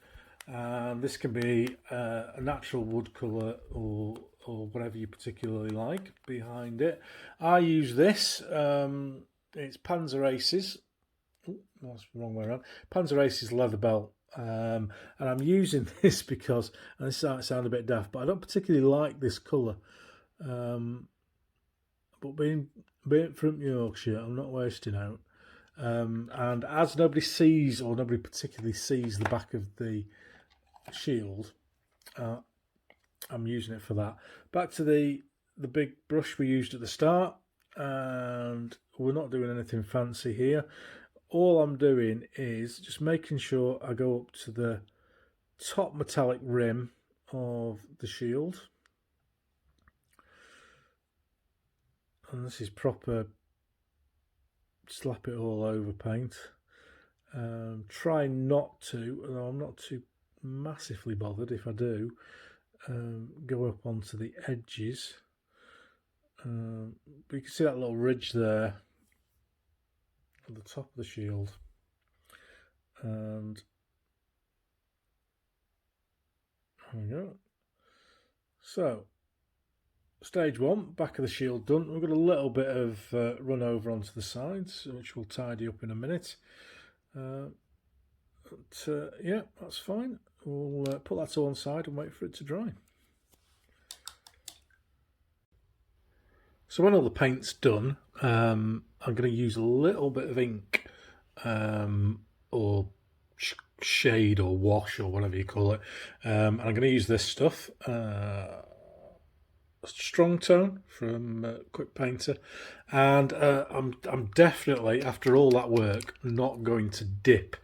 This can be a natural wood colour or whatever you particularly like behind it. I use this. It's Panzer Aces. Oh, that's the wrong way around. Panzer Aces leather belt. And I'm using this because, and this might sound a bit daft, but I don't particularly like this colour. But being from Yorkshire, I'm not wasting out. And as nobody sees, or nobody particularly sees the back of the shield, I'm using it for that. Back to the big brush we used at the start, and we're not doing anything fancy here. All I'm doing is just making sure I go up to the top metallic rim of the shield, and this is proper slap it all over paint. Try not to, although I'm not too massively bothered if I do, go up onto the edges. But you can see that little ridge there at the top of the shield, and there we go. So stage one, back of the shield done. We've got a little bit of run over onto the sides, which we'll tidy up in a minute. Yeah, that's fine. We'll put that to one side and wait for it to dry. So when all the paint's done, I'm going to use a little bit of ink or shade or wash or whatever you call it. And I'm going to use this stuff, Strong Tone from Quick Painter, and I'm definitely, after all that work, not going to dip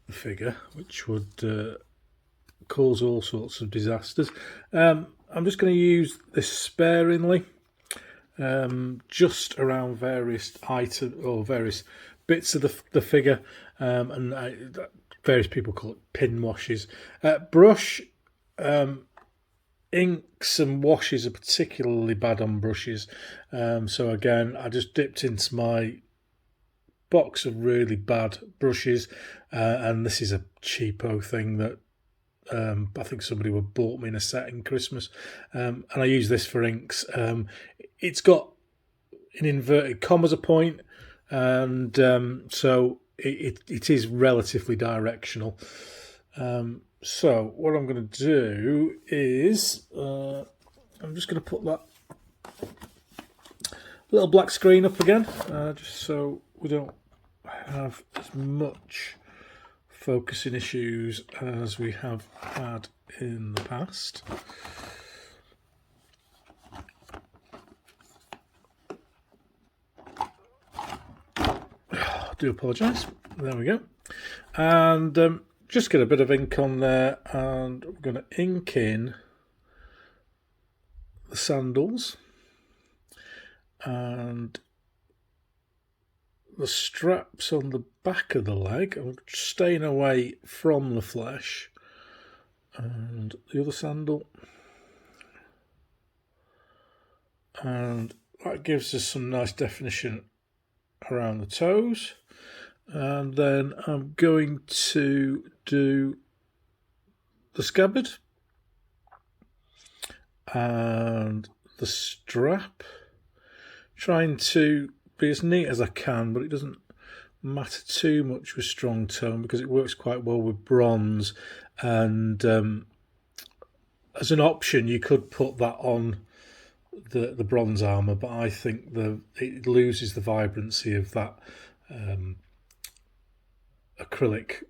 the figure, which would cause all sorts of disasters. I'm just going to use this sparingly, just around various items or various bits of the figure, and various people call it pin washes. Brush, inks and washes are particularly bad on brushes, so again I just dipped into my box of really bad brushes, and this is a cheapo thing that I think somebody bought me in a set in Christmas, and I use this for inks. It's got an inverted commas a point, and so it is relatively directional. So what I'm going to do is I'm just going to put that little black screen up again, just so we don't have as much focusing issues as we have had in the past. I do apologise. There we go. And just get a bit of ink on there, and we're going to ink in the sandals and the straps on the back of the leg. I'm staying away from the flesh, and the other sandal, and that gives us some nice definition around the toes. And then I'm going to do the scabbard and the strap, trying to be as neat as I can, but it doesn't matter too much with Strong Tone because it works quite well with bronze. And as an option, you could put that on the bronze armour, but I think it loses the vibrancy of that acrylic,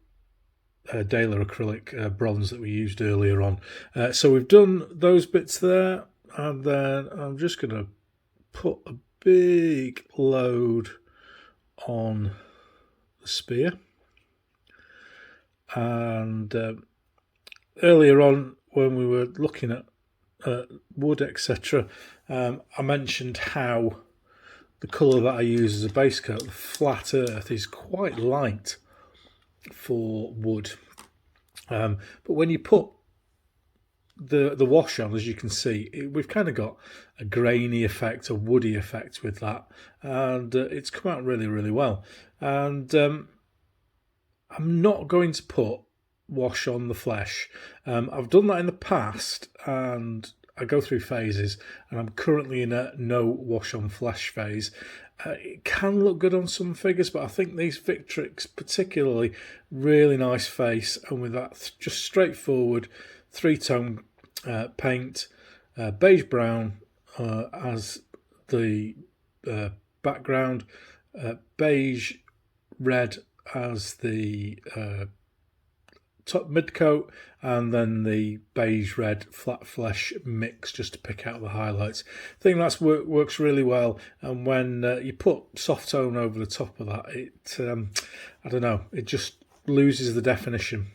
Daler acrylic bronze that we used earlier on. So we've done those bits there, and then I'm just going to put a big load on the spear. And earlier on, when we were looking at wood, etc., I mentioned how the colour that I use as a base coat, the flat earth, is quite light for wood. But when you put the wash on, as you can see, we've kind of got a grainy effect, a woody effect with that, and it's come out really, really well. And I'm not going to put wash on the flesh. I've done that in the past, and I go through phases, and I'm currently in a no wash on flesh phase. It can look good on some figures, but I think these Victrix particularly, really nice face, and with that just straightforward three-tone paint, beige brown as the background, beige red as the top mid coat, and then the beige red flat flesh mix just to pick out the highlights. I think that's works really well, and when you put soft tone over the top of that, it I don't know, it just loses the definition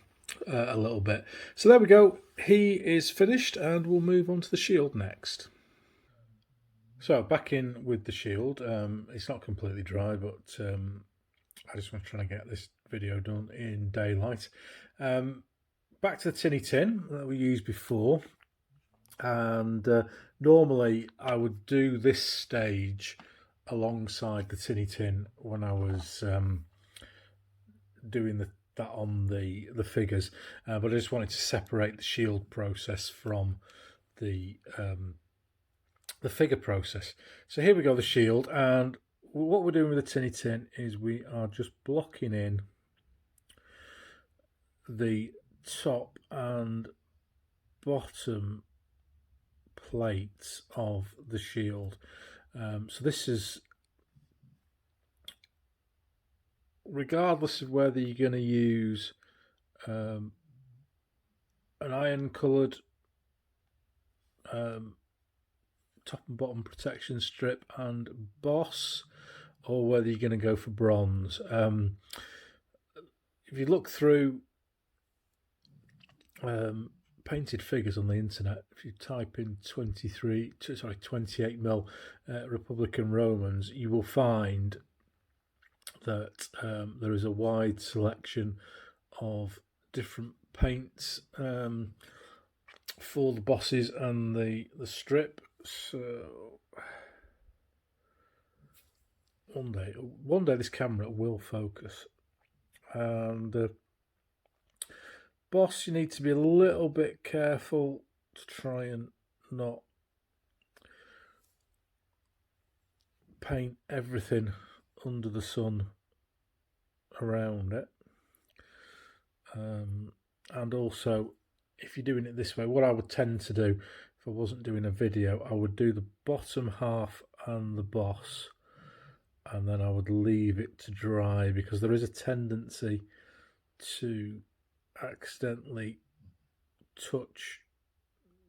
a little bit. So there we go, he is finished, and we'll move on to the shield next. So back in with the shield. It's not completely dry, but I just want to try to get this video done in daylight. Back to the tinny tin that we used before, and normally I would do this stage alongside the tinny tin when I was doing that on the figures, but I just wanted to separate the shield process from the figure process. So here we go, the shield, and what we're doing with the tinny tin is we are just blocking in the top and bottom plates of the shield. So this is regardless of whether you're going to use an iron coloured top and bottom protection strip and boss, or whether you're going to go for bronze. If you look through painted figures on the internet, if you type in 28mm Republican Romans, you will find that there is a wide selection of different paints for the bosses and the strip. So one day this camera will focus. And boss, you need to be a little bit careful to try and not paint everything under the sun around it. And also, if you're doing it this way, what I would tend to do if I wasn't doing a video, I would do the bottom half and the boss, and then I would leave it to dry, because there is a tendency to accidentally touch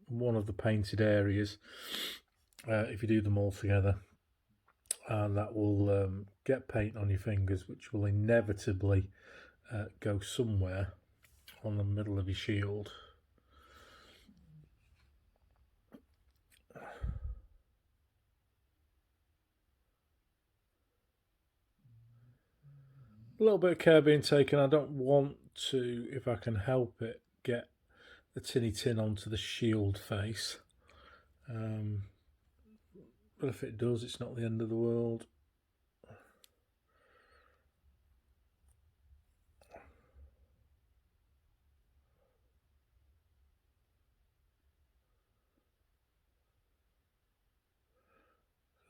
one of the painted areas if you do them all together, and that will get paint on your fingers, which will inevitably go somewhere on the middle of your shield. A little bit of care being taken. I don't want to, if I can help it, get the tinny tin onto the shield face. But if it does, it's not the end of the world.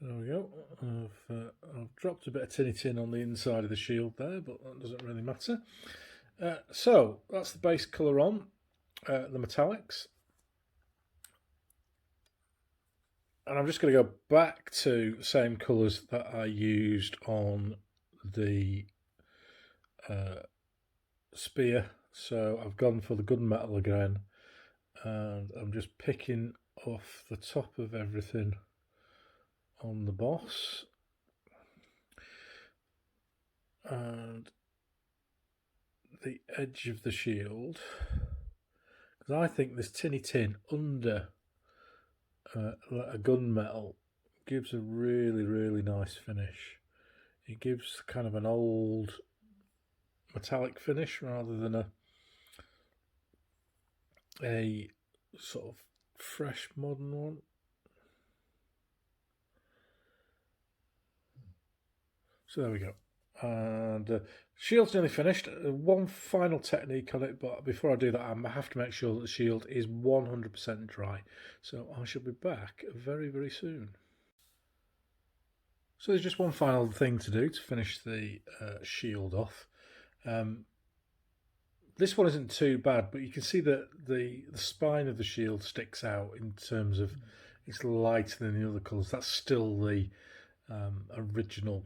There we go. I've dropped a bit of tinny tin on the inside of the shield there, but that doesn't really matter. So that's the base colour on, the metallics. And I'm just going to go back to the same colours that I used on the spear. So I've gone for the gunmetal again, and I'm just picking off the top of everything on the boss, and the edge of the shield, because I think this tinny tin under a gunmetal gives a really, really nice finish. It gives kind of an old metallic finish rather than a sort of fresh modern one. So there we go. And shield's nearly finished. One final technique on it, but before I do that, I have to make sure that the shield is 100% dry. So I shall be back very, very soon. So there's just one final thing to do to finish the shield off. This one isn't too bad, but you can see that the spine of the shield sticks out in terms of it's lighter than the other colours. That's still the original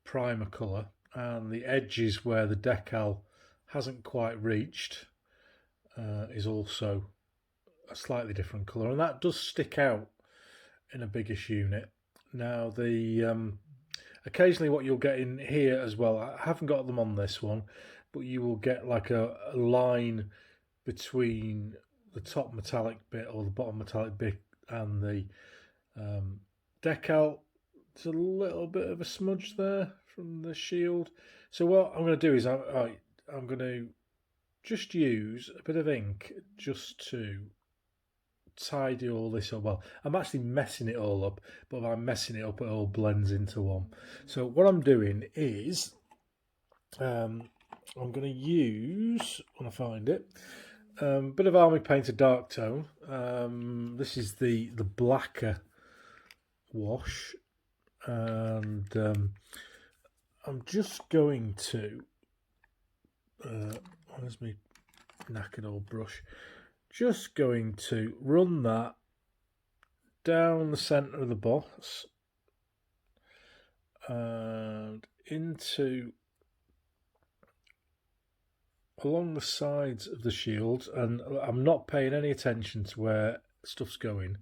primer colour, and the edges where the decal hasn't quite reached is also a slightly different colour, and that does stick out in a biggish unit. Now the occasionally what you'll get in here as well, I haven't got them on this one, but you will get like a line between the top metallic bit or the bottom metallic bit and the decal. There's a little bit of a smudge there from the shield. So what I'm going to do is I'm going to just use a bit of ink just to tidy all this up. Well, I'm actually messing it all up, but by messing it up, it all blends into one. So what I'm doing is I'm going to use, when I find it, a bit of Army Painter Dark Tone. This is the blacker wash, and I'm just going to where's my knackered old brush, just going to run that down the centre of the boss and into along the sides of the shield, and I'm not paying any attention to where stuff's going.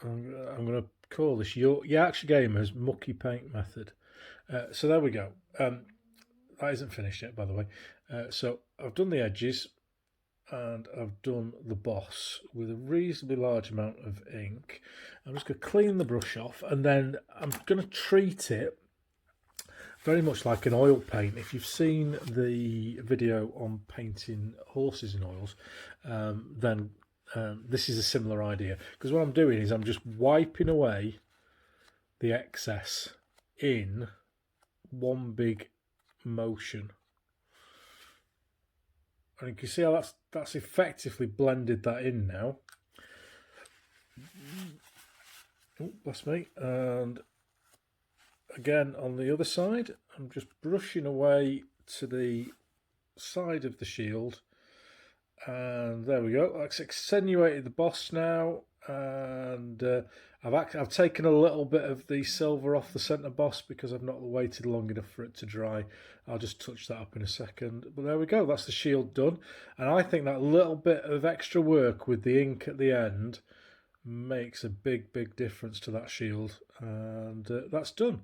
I'm going to call this Yarkshire Gamer's mucky paint method. So there we go. That isn't finished yet, by the way. So I've done the edges and I've done the boss with a reasonably large amount of ink. I'm just going to clean the brush off, and then I'm going to treat it very much like an oil paint. If you've seen the video on painting horses in oils, then this is a similar idea, because what I'm doing is I'm just wiping away the excess in one big motion, and you can see how that's effectively blended that in now. Oh, bless me. And again on the other side, I'm just brushing away to the side of the shield, and there we go. That's accentuated the boss now, and I've taken a little bit of the silver off the centre boss because I've not waited long enough for it to dry. I'll just touch that up in a second. But there we go, that's the shield done. And I think that little bit of extra work with the ink at the end makes a big, big difference to that shield. And that's done.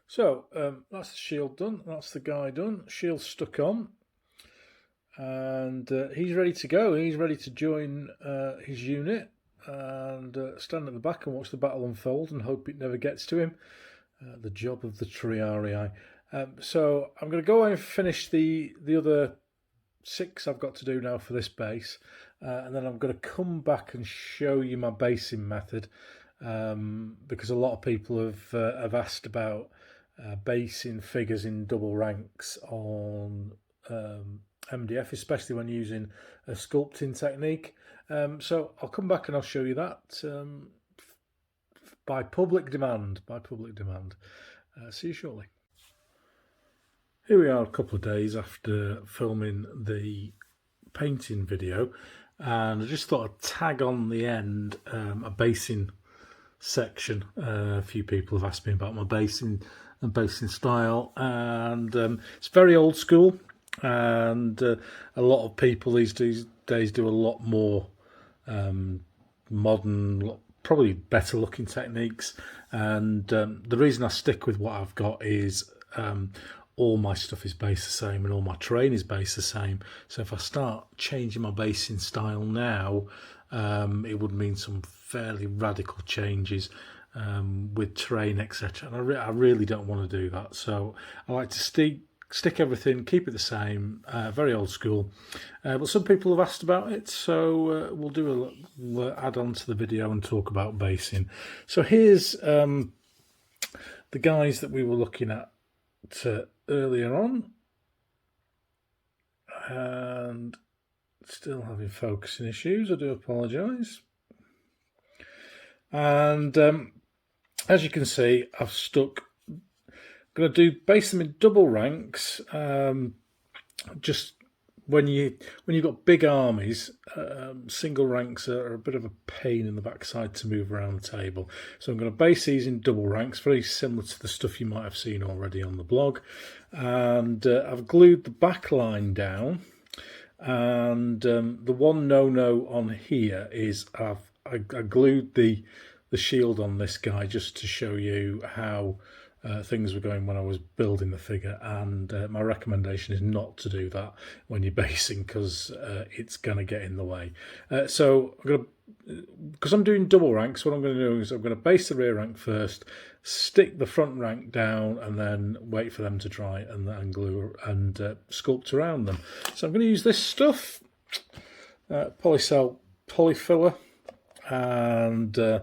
So that's the shield done, that's the guy done, shield stuck on. And he's ready to go. He's ready to join his unit and stand at the back and watch the battle unfold and hope it never gets to him. The job of the Triari. So I'm going to go and finish the other 6 I've got to do now for this base, and then I'm going to come back and show you my basing method, because a lot of people have asked about basing figures in double ranks on MDF, especially when using a sculpting technique. So I'll come back and I'll show you that by public demand. See you shortly. Here we are a couple of days after filming the painting video, and I just thought I'd tag on the end a basing section. A few people have asked me about my basing and basing style, and it's very old school, and a lot of people these days do a lot more modern, probably better looking techniques. And the reason I stick with what I've got is all my stuff is based the same and all my terrain is based the same. So if I start changing my basing style now, it would mean some fairly radical changes with terrain, etc. And I really don't want to do that. So I like to stick everything, keep it the same, very old school. But some people have asked about it, so we'll do we'll add on to the video and talk about basing. So here's the guys that we were looking at earlier on, and still having focusing issues. I do apologise. And as you can see, I've stuck. I'm going to base them in double ranks. Just when you've got big armies, single ranks are a bit of a pain in the backside to move around the table. So I'm going to base these in double ranks, very similar to the stuff you might have seen already on the blog. And I've glued the back line down. And the one no-no on here is I glued the shield on this guy just to show you how things were going when I was building the figure, and my recommendation is not to do that when you're basing, because it's going to get in the way. So because I'm doing double ranks, what I'm going to do is I'm going to base the rear rank first, stick the front rank down, and then wait for them to dry and then glue and sculpt around them. So I'm going to use this stuff, Polycell polyfiller, and an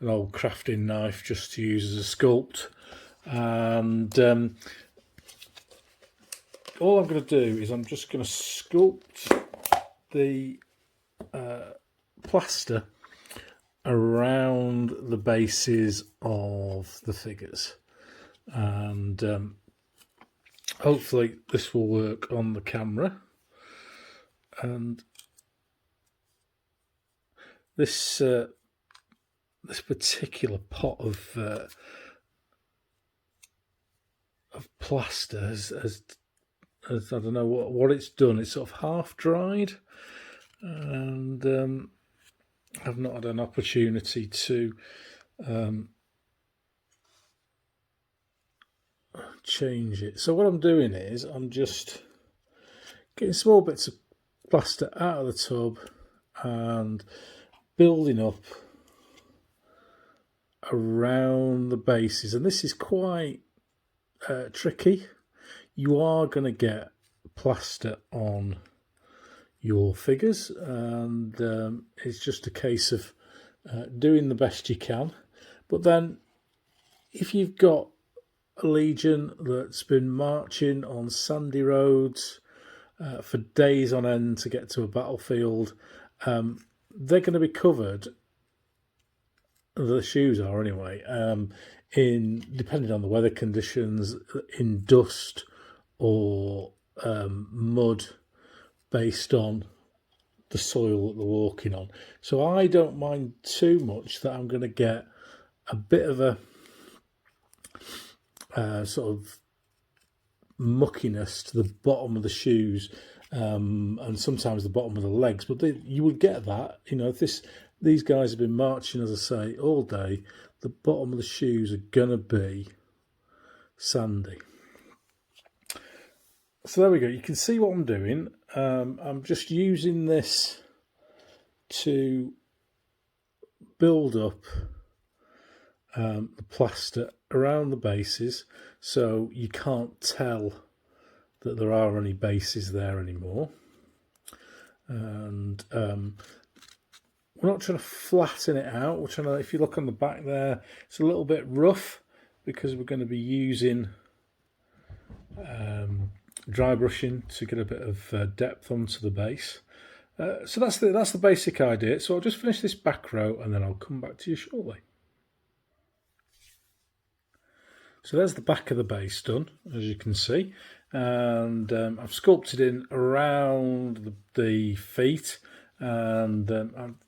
old crafting knife just to use as a sculpt. And all I'm going to do is I'm just going to sculpt the plaster around the bases of the figures, and hopefully this will work on the camera. And this particular pot of plaster has I don't know what it's done. It's sort of half dried, and I've not had an opportunity to change it. So what I'm doing is I'm just getting small bits of plaster out of the tub and building up around the bases, and this is quite tricky. You are going to get plaster on your figures, and it's just a case of doing the best you can. But then if you've got a legion that's been marching on sandy roads for days on end to get to a battlefield, they're going to be covered, the shoes are anyway, in, depending on the weather conditions, in dust or mud based on the soil that they're walking on. So I don't mind too much that I'm going to get a bit of a sort of muckiness to the bottom of the shoes, and sometimes the bottom of the legs, but you would get that, you know, if these guys have been marching, as I say, all day, the bottom of the shoes are going to be sandy. So there we go. You can see what I'm doing. I'm just using this to build up the plaster around the bases, so you can't tell that there are any bases there anymore. And we're not trying to flatten it out. We're trying to, if you look on the back there, it's a little bit rough because we're going to be using dry brushing to get a bit of depth onto the base. So that's the basic idea. So I'll just finish this back row and then I'll come back to you shortly. So there's the back of the base done, as you can see, and I've sculpted in around the feet, and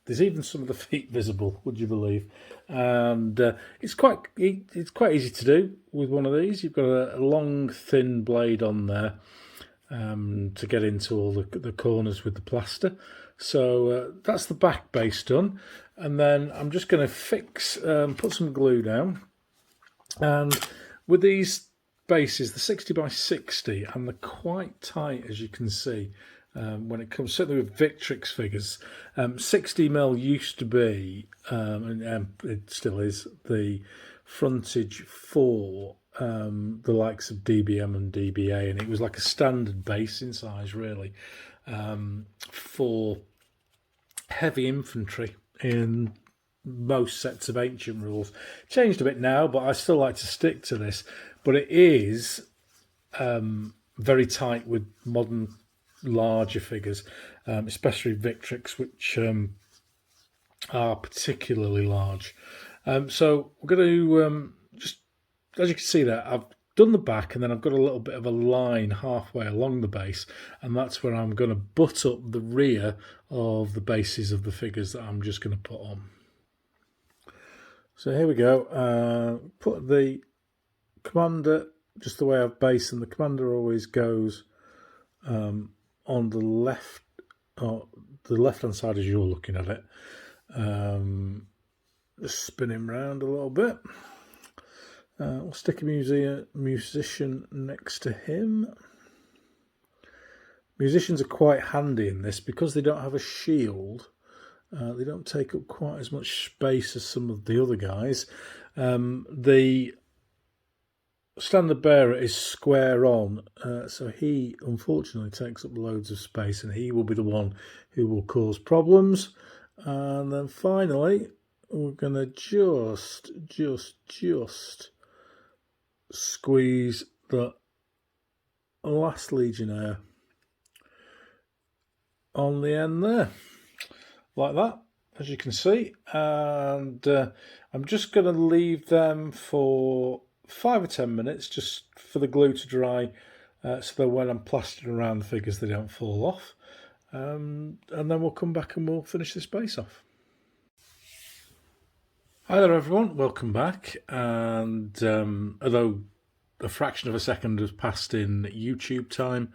there's even some of the feet visible, would you believe? And it's quite easy to do with one of these. You've got a long thin blade on there to get into all the corners with the plaster. So that's the back base done, and then I'm just going to put some glue down, and with these bases, the 60 by 60, and they're quite tight, as you can see. When it comes, certainly with Victrix figures, 60mm used to be, and it still is, the frontage for the likes of DBM and DBA, and it was like a standard basing size, really, for heavy infantry in most sets of ancient rules. Changed a bit now, but I still like to stick to this. But it is very tight with modern larger figures, especially Victrix, which are particularly large. So we're going to just, as you can see there, I've done the back, and then I've got a little bit of a line halfway along the base, and that's where I'm going to butt up the rear of the bases of the figures that I'm just going to put on. So here we go. Put the commander just the way I've based, and the commander always goes on the left, or the left-hand side as you're looking at it. Just spin him round a little bit. We'll stick a musician next to him. Musicians are quite handy in this because they don't have a shield. They don't take up quite as much space as some of the other guys. The standard bearer is square on, so he unfortunately takes up loads of space, and he will be the one who will cause problems. And then finally, we're going to just squeeze the last Legionnaire on the end there, like that, as you can see. And I'm just going to leave them for 5 or 10 minutes just for the glue to dry, so that when I'm plastering around the figures they don't fall off, and then we'll come back and we'll finish this base off. Hi there everyone, welcome back. And although a fraction of a second has passed in YouTube time,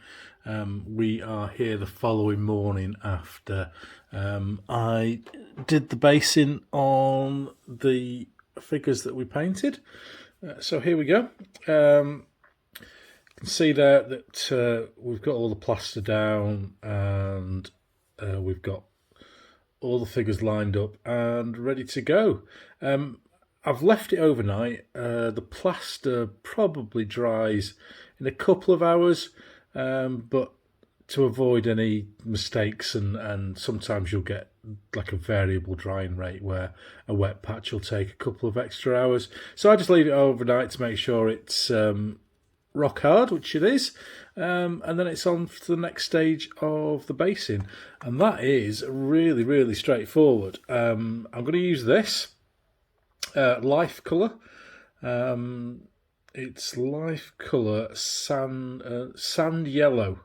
we are here the following morning after I did the basing on the figures that we painted. So here we go. You can see there that we've got all the plaster down, and we've got all the figures lined up and ready to go. I've left it overnight. The plaster probably dries in a couple of hours, but to avoid any mistakes, and sometimes you'll get like a variable drying rate where a wet patch will take a couple of extra hours. So I just leave it overnight to make sure it's rock hard, which it is, and then it's on to the next stage of the basing, and that is really straightforward. I'm going to use this life colour. It's life colour sand yellow,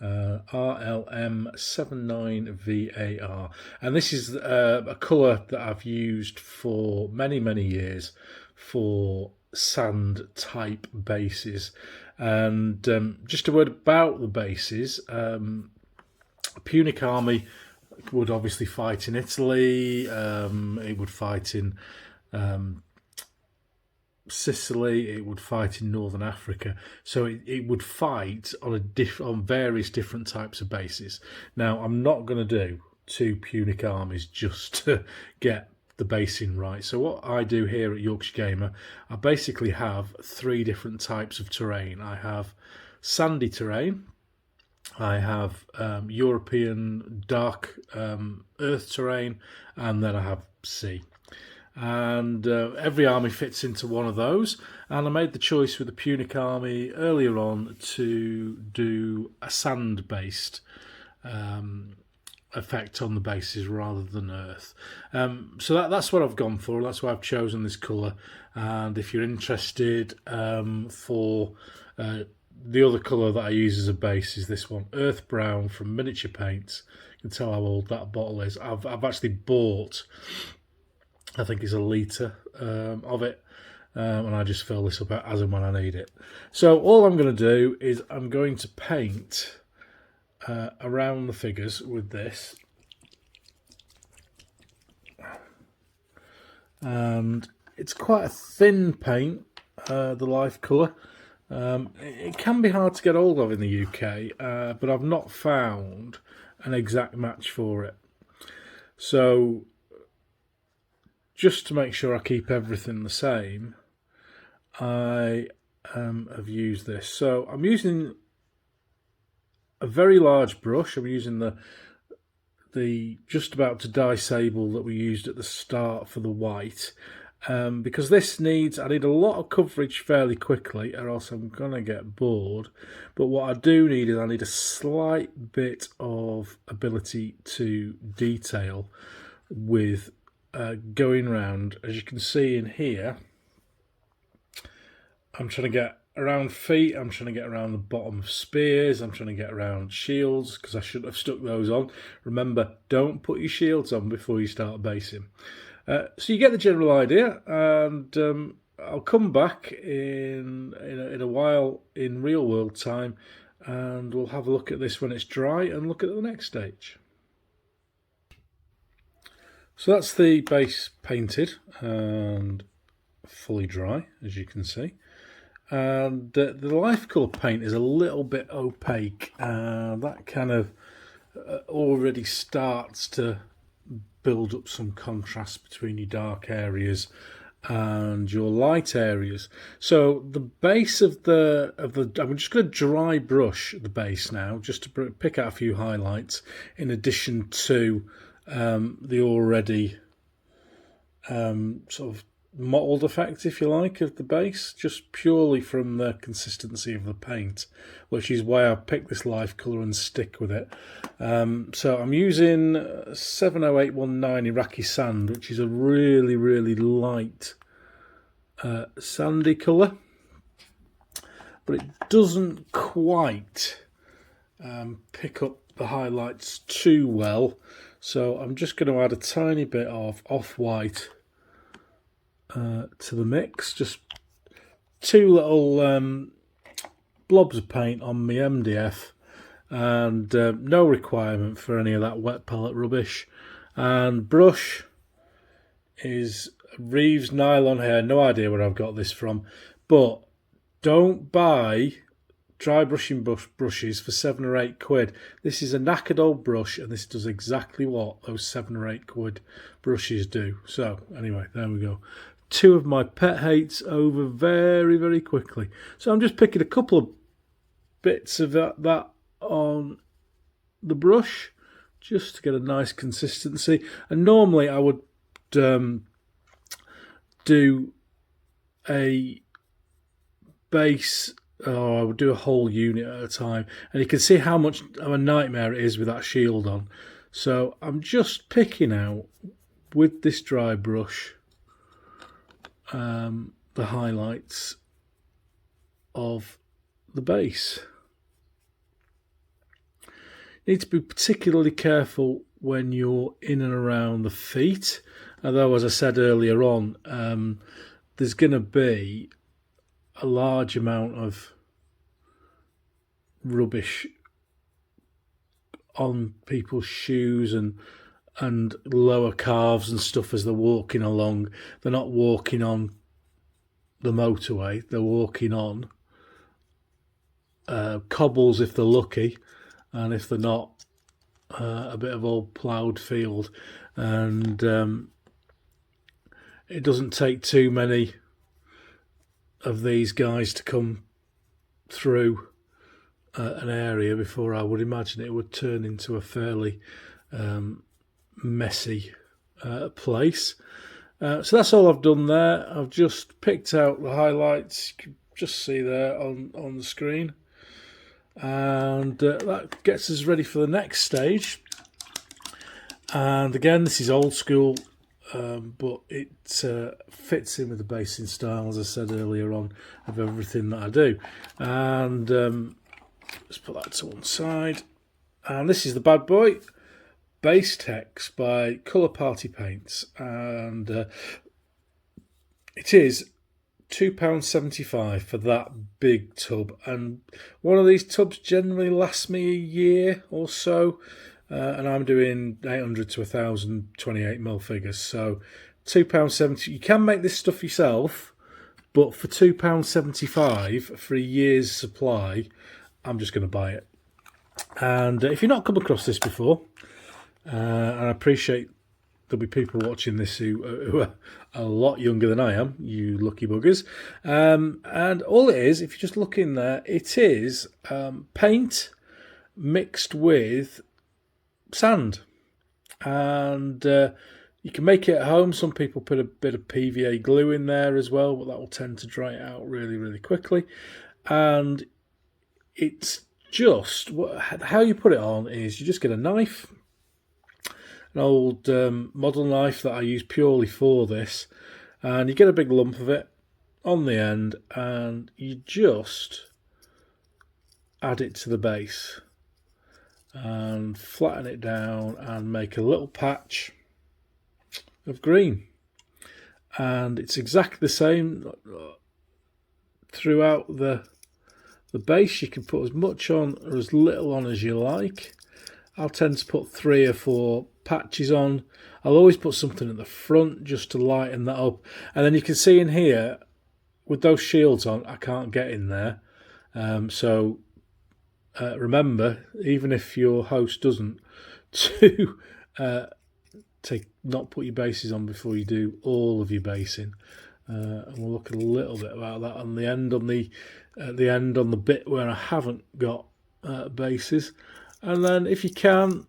RLM79VAR, and this is a colour that I've used for many years for sand type bases. And just a word about the bases. Punic army would obviously fight in Italy, it would fight in Sicily, it would fight in Northern Africa, so it would fight on various different types of bases. Now, I'm not going to do 2 Punic armies just to get the basing right. So what I do here at Yarkshire Gamer, I basically have 3 different types of terrain. I have sandy terrain, I have European dark earth terrain, and then I have sea. And every army fits into one of those, and I made the choice with the Punic army earlier on to do a sand based effect on the bases rather than earth. So that's what I've gone for. That's why I've chosen this colour. And if you're interested, for the other colour that I use as a base is this one, earth brown from Miniature Paints. You can tell how old that bottle is. I've actually bought, I think it's a litre of it, and I just fill this up as and when I need it. So all I'm going to do is I'm going to paint around the figures with this, and it's quite a thin paint, the life colour, It can be hard to get hold of in the UK, but I've not found an exact match for it. So just to make sure I keep everything the same, I have used this. So I'm using a very large brush. I'm using the just about to die sable that we used at the start for the white, because this I need a lot of coverage fairly quickly, or else I'm gonna get bored. But what I do need is I need a slight bit of ability to detail with going round. As you can see in here, I'm trying to get around feet, I'm trying to get around the bottom of spears, I'm trying to get around shields, because I shouldn't have stuck those on. Remember, don't put your shields on before you start basing. So you get the general idea, and I'll come back in a while in real world time, and we'll have a look at this when it's dry and look at the next stage. So that's the base painted and fully dry, as you can see. And the life colour paint is a little bit opaque, and that kind of already starts to build up some contrast between your dark areas and your light areas. So the base of the I'm just going to dry brush the base now, just to pick out a few highlights, in addition to the already sort of mottled effect, if you like, of the base, just purely from the consistency of the paint, which is why I picked this life colour and stick with it. So I'm using 70819 Iraqi sand, which is a really, really light sandy colour, but it doesn't quite pick up the highlights too well. So I'm just going to add a tiny bit of off-white to the mix, just two little blobs of paint on my MDF, and no requirement for any of that wet palette rubbish. And brush is Reeves nylon hair, no idea where I've got this from, but don't buy dry brushing brushes for £7 or £8. This is a knackered old brush, and this does exactly what those £7 or £8 brushes do. So anyway, there we go. Two of my pet hates over very, very quickly. So I'm just picking a couple of bits of that on the brush, just to get a nice consistency. And normally I would do a base, or I would do a whole unit at a time, and you can see how much of a nightmare it is with that shield on. So I'm just picking out with this dry brush the highlights of the base. You need to be particularly careful when you're in and around the feet, although, as I said earlier on, there's going to be a large amount of rubbish on people's shoes and lower calves and stuff as they're walking along. They're not walking on the motorway, they're walking on cobbles if they're lucky, and if they're not, a bit of old ploughed field. And it doesn't take too many of these guys to come through an area before I would imagine it would turn into a fairly messy place. So that's all I've done there. I've just picked out the highlights, you can just see there on the screen, and that gets us ready for the next stage. And again, this is old school, but it fits in with the basing style, as I said earlier on, of everything that I do. And let's put that to one side. And this is the bad boy, Base Text by Colour Party Paints, and it is £2.75 for that big tub. And one of these tubs generally lasts me a year or so, and I'm doing 800 to 1,000 28mm figures. So £2.70. You can make this stuff yourself, but for £2.75 for a year's supply, I'm just going to buy it. And if you've not come across this before, and I appreciate there'll be people watching this who are a lot younger than I am, you lucky buggers. And all it is, if you just look in there, it is paint mixed with sand. And you can make it at home. Some people put a bit of PVA glue in there as well, but that will tend to dry it out really, really quickly. And it's just, how you put it on is you just get a knife, an old model knife that I use purely for this, and you get a big lump of it on the end, and you just add it to the base and flatten it down and make a little patch of green. And it's exactly the same throughout the base. You can put as much on or as little on as you like. I'll tend to put 3 or 4 patches on. I'll always put something at the front just to lighten that up. And then you can see in here, with those shields on, I can't get in there. So remember, even if your host doesn't, to not put your bases on before you do all of your basing. And we'll look a little bit about that on the end, on the bit where I haven't got bases. And then if you can,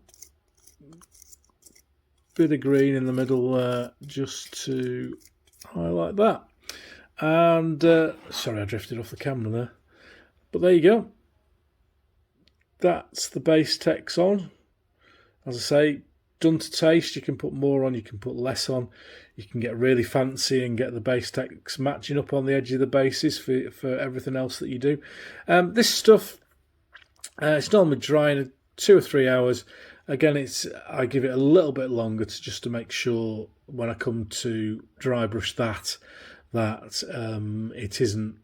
bit of green in the middle there just to highlight that. And sorry, I drifted off the camera there, but there you go. That's the base text on. As I say, done to taste. You can put more on, you can put less on. You can get really fancy and get the base text matching up on the edge of the bases for everything else that you do. This stuff, it's normally drying in 2 or 3 hours. Again, I give it a little bit longer just to make sure when I come to dry brush that it isn't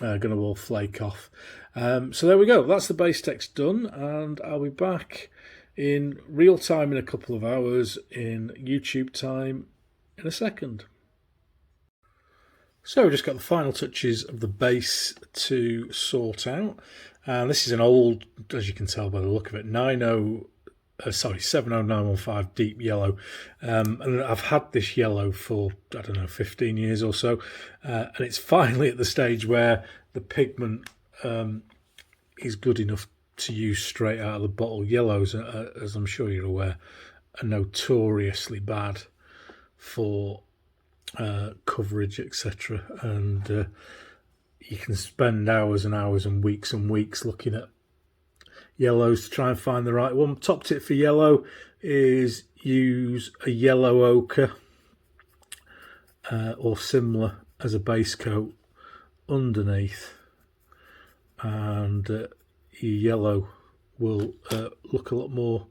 going to all flake off. So there we go. That's the base text done, and I'll be back in real time in a couple of hours, in YouTube time in a second. So we've just got the final touches of the base to sort out. And this is an old, as you can tell by the look of it, 70915 deep yellow. And I've had this yellow for, I don't know, 15 years or so. And it's finally at the stage where the pigment is good enough to use straight out of the bottle. Yellows, as I'm sure you're aware, are notoriously bad for coverage, etc. And you can spend hours and hours and weeks looking at yellows to try and find the right one. Top tip for yellow is use a yellow ochre or similar as a base coat underneath, and your yellow will look a lot more,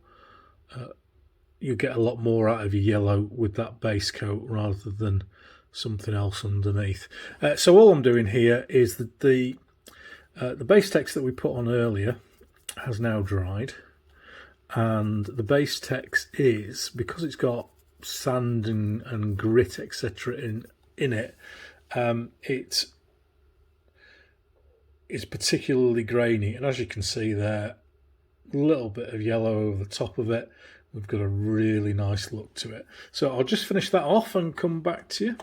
you get a lot more out of your yellow with that base coat rather than something else underneath. So all I'm doing here is that the base text that we put on earlier has now dried, and the base text is, because it's got sand and grit etc in it, it is particularly grainy, and as you can see there, a little bit of yellow over the top of it. We've got a really nice look to it. So I'll just finish that off and come back to you.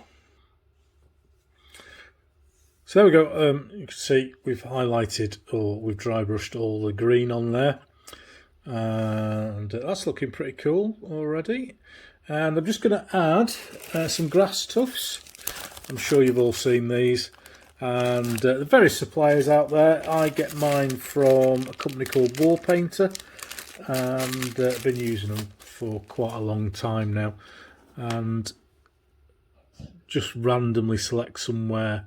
So there we go. You can see we've highlighted, or we've dry brushed all the green on there, and that's looking pretty cool already. And I'm just going to add some grass tufts. I'm sure you've all seen these, and the various suppliers out there. I get mine from a company called War Painter, and I've been using them for quite a long time now, and just randomly select somewhere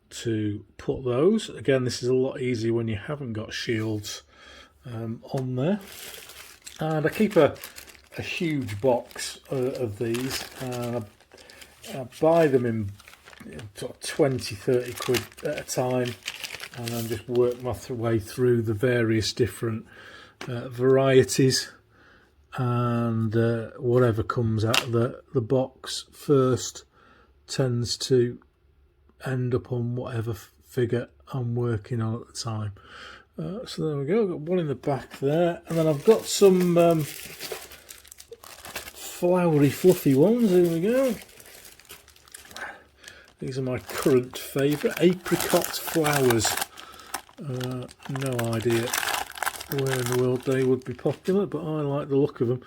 to put those. Again, this is a lot easier when you haven't got shields on there. And I keep a huge box of these, and I buy them in sort of 20-30 quid at a time, and then just work my way through the various different varieties, and whatever comes out of the box first tends to end up on whatever figure I'm working on at the time. So there we go, I've got one in the back there, and then I've got some flowery fluffy ones. Here we go. These are my current favourite, apricot flowers. No idea where in the world they would be popular, but I like the look of them.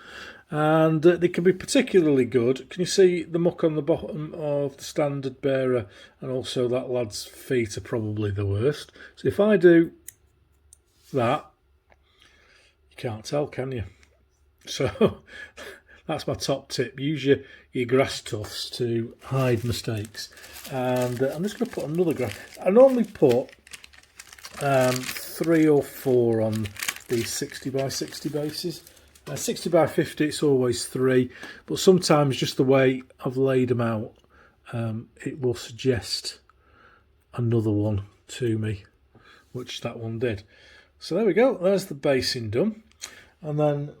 And they can be particularly good. Can you see the muck on the bottom of the standard bearer, and also that lad's feet are probably the worst. So if I do that, you can't tell, can you? So that's my top tip. Use your grass tufts to hide mistakes. And I'm just going to put another grass. I normally put 3 or 4 on these 60 by 60 bases. 60 by 50, it's always 3, but sometimes just the way I've laid them out, it will suggest another one to me, which that one did. So there we go, there's the basing done, and then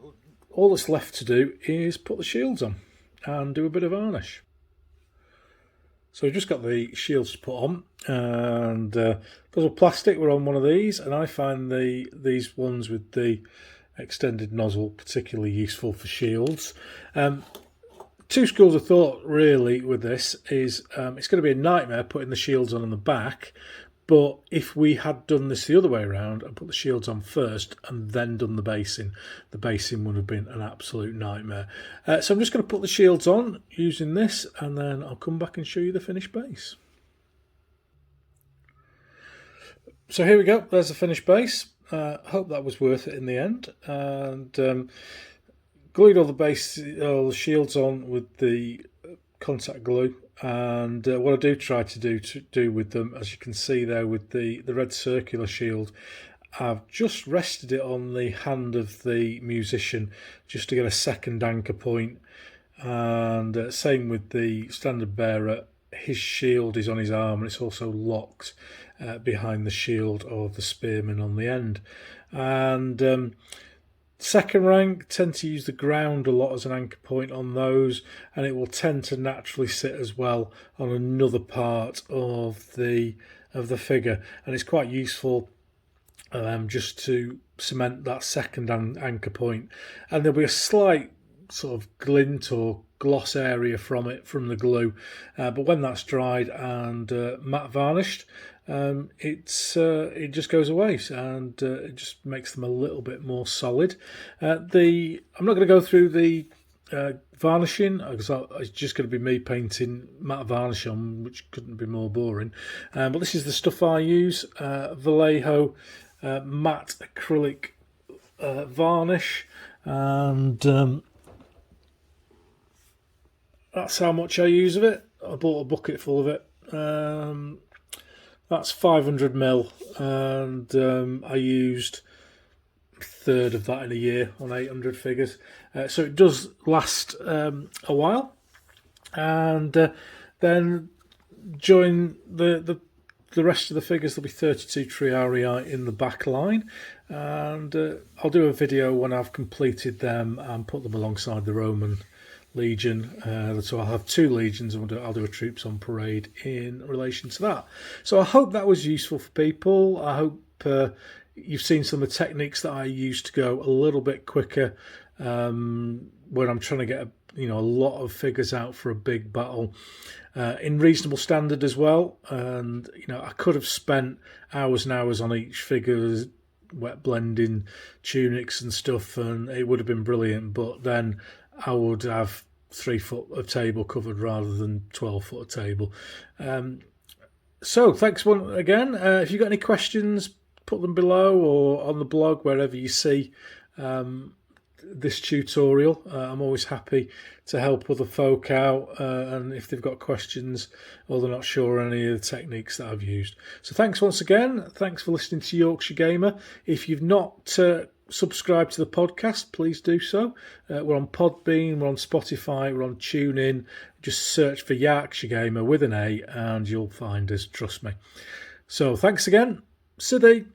all that's left to do is put the shields on and do a bit of varnish. So we've just got the shields to put on, and because of plastic, we're on one of these, and I find these ones with the extended nozzle particularly useful for shields. Two schools of thought really with this is it's going to be a nightmare putting the shields on the back, but if we had done this the other way around and put the shields on first and then done the basing would have been an absolute nightmare. So I'm just going to put the shields on using this, and then I'll come back and show you the finished base. So here we go, there's the finished base. Hope that was worth it in the end, and glued all the shields on with the contact glue. And what I do try to do with them, as you can see there with the red circular shield, I've just rested it on the hand of the musician just to get a second anchor point. And same with the standard bearer, his shield is on his arm and it's also locked behind the shield of the spearman on the end. And second rank tend to use the ground a lot as an anchor point on those, and it will tend to naturally sit as well on another part of the figure, and it's quite useful just to cement that second anchor point. And there'll be a slight sort of glint or gloss area from the glue, but when that's dried and matte varnished, it just goes away, and it just makes them a little bit more solid. I'm not going to go through the varnishing, because it's just going to be me painting matte varnish on, which couldn't be more boring. But this is the stuff I use: Vallejo matte acrylic varnish, and that's how much I use of it. I bought a bucket full of it. That's 500ml, and I used a third of that in a year on 800 figures. So it does last a while. And then during the rest of the figures, there'll be 32 Triari in the back line. And I'll do a video when I've completed them and put them alongside the Roman Legion, so I'll have 2 legions, and I'll do a troops on parade in relation to that. So I hope that was useful for people. I hope you've seen some of the techniques that I use to go a little bit quicker when I'm trying to get a lot of figures out for a big battle in reasonable standard as well. And I could have spent hours and hours on each figure, wet blending tunics and stuff, and it would have been brilliant, but then I would have 3 foot of table covered rather than 12 foot of table. So thanks once again. If you've got any questions, put them below or on the blog, wherever you see this tutorial. I'm always happy to help other folk out, and if they've got questions or they're not sure on any of the techniques that I've used. So thanks once again. Thanks for listening to Yorkshire Gamer. If you've not subscribe to the podcast, please do so. We're on Podbean, we're on Spotify, we're on TuneIn. Just search for Yarkshire Gamer with an A and you'll find us, trust me. So thanks again. Siddy.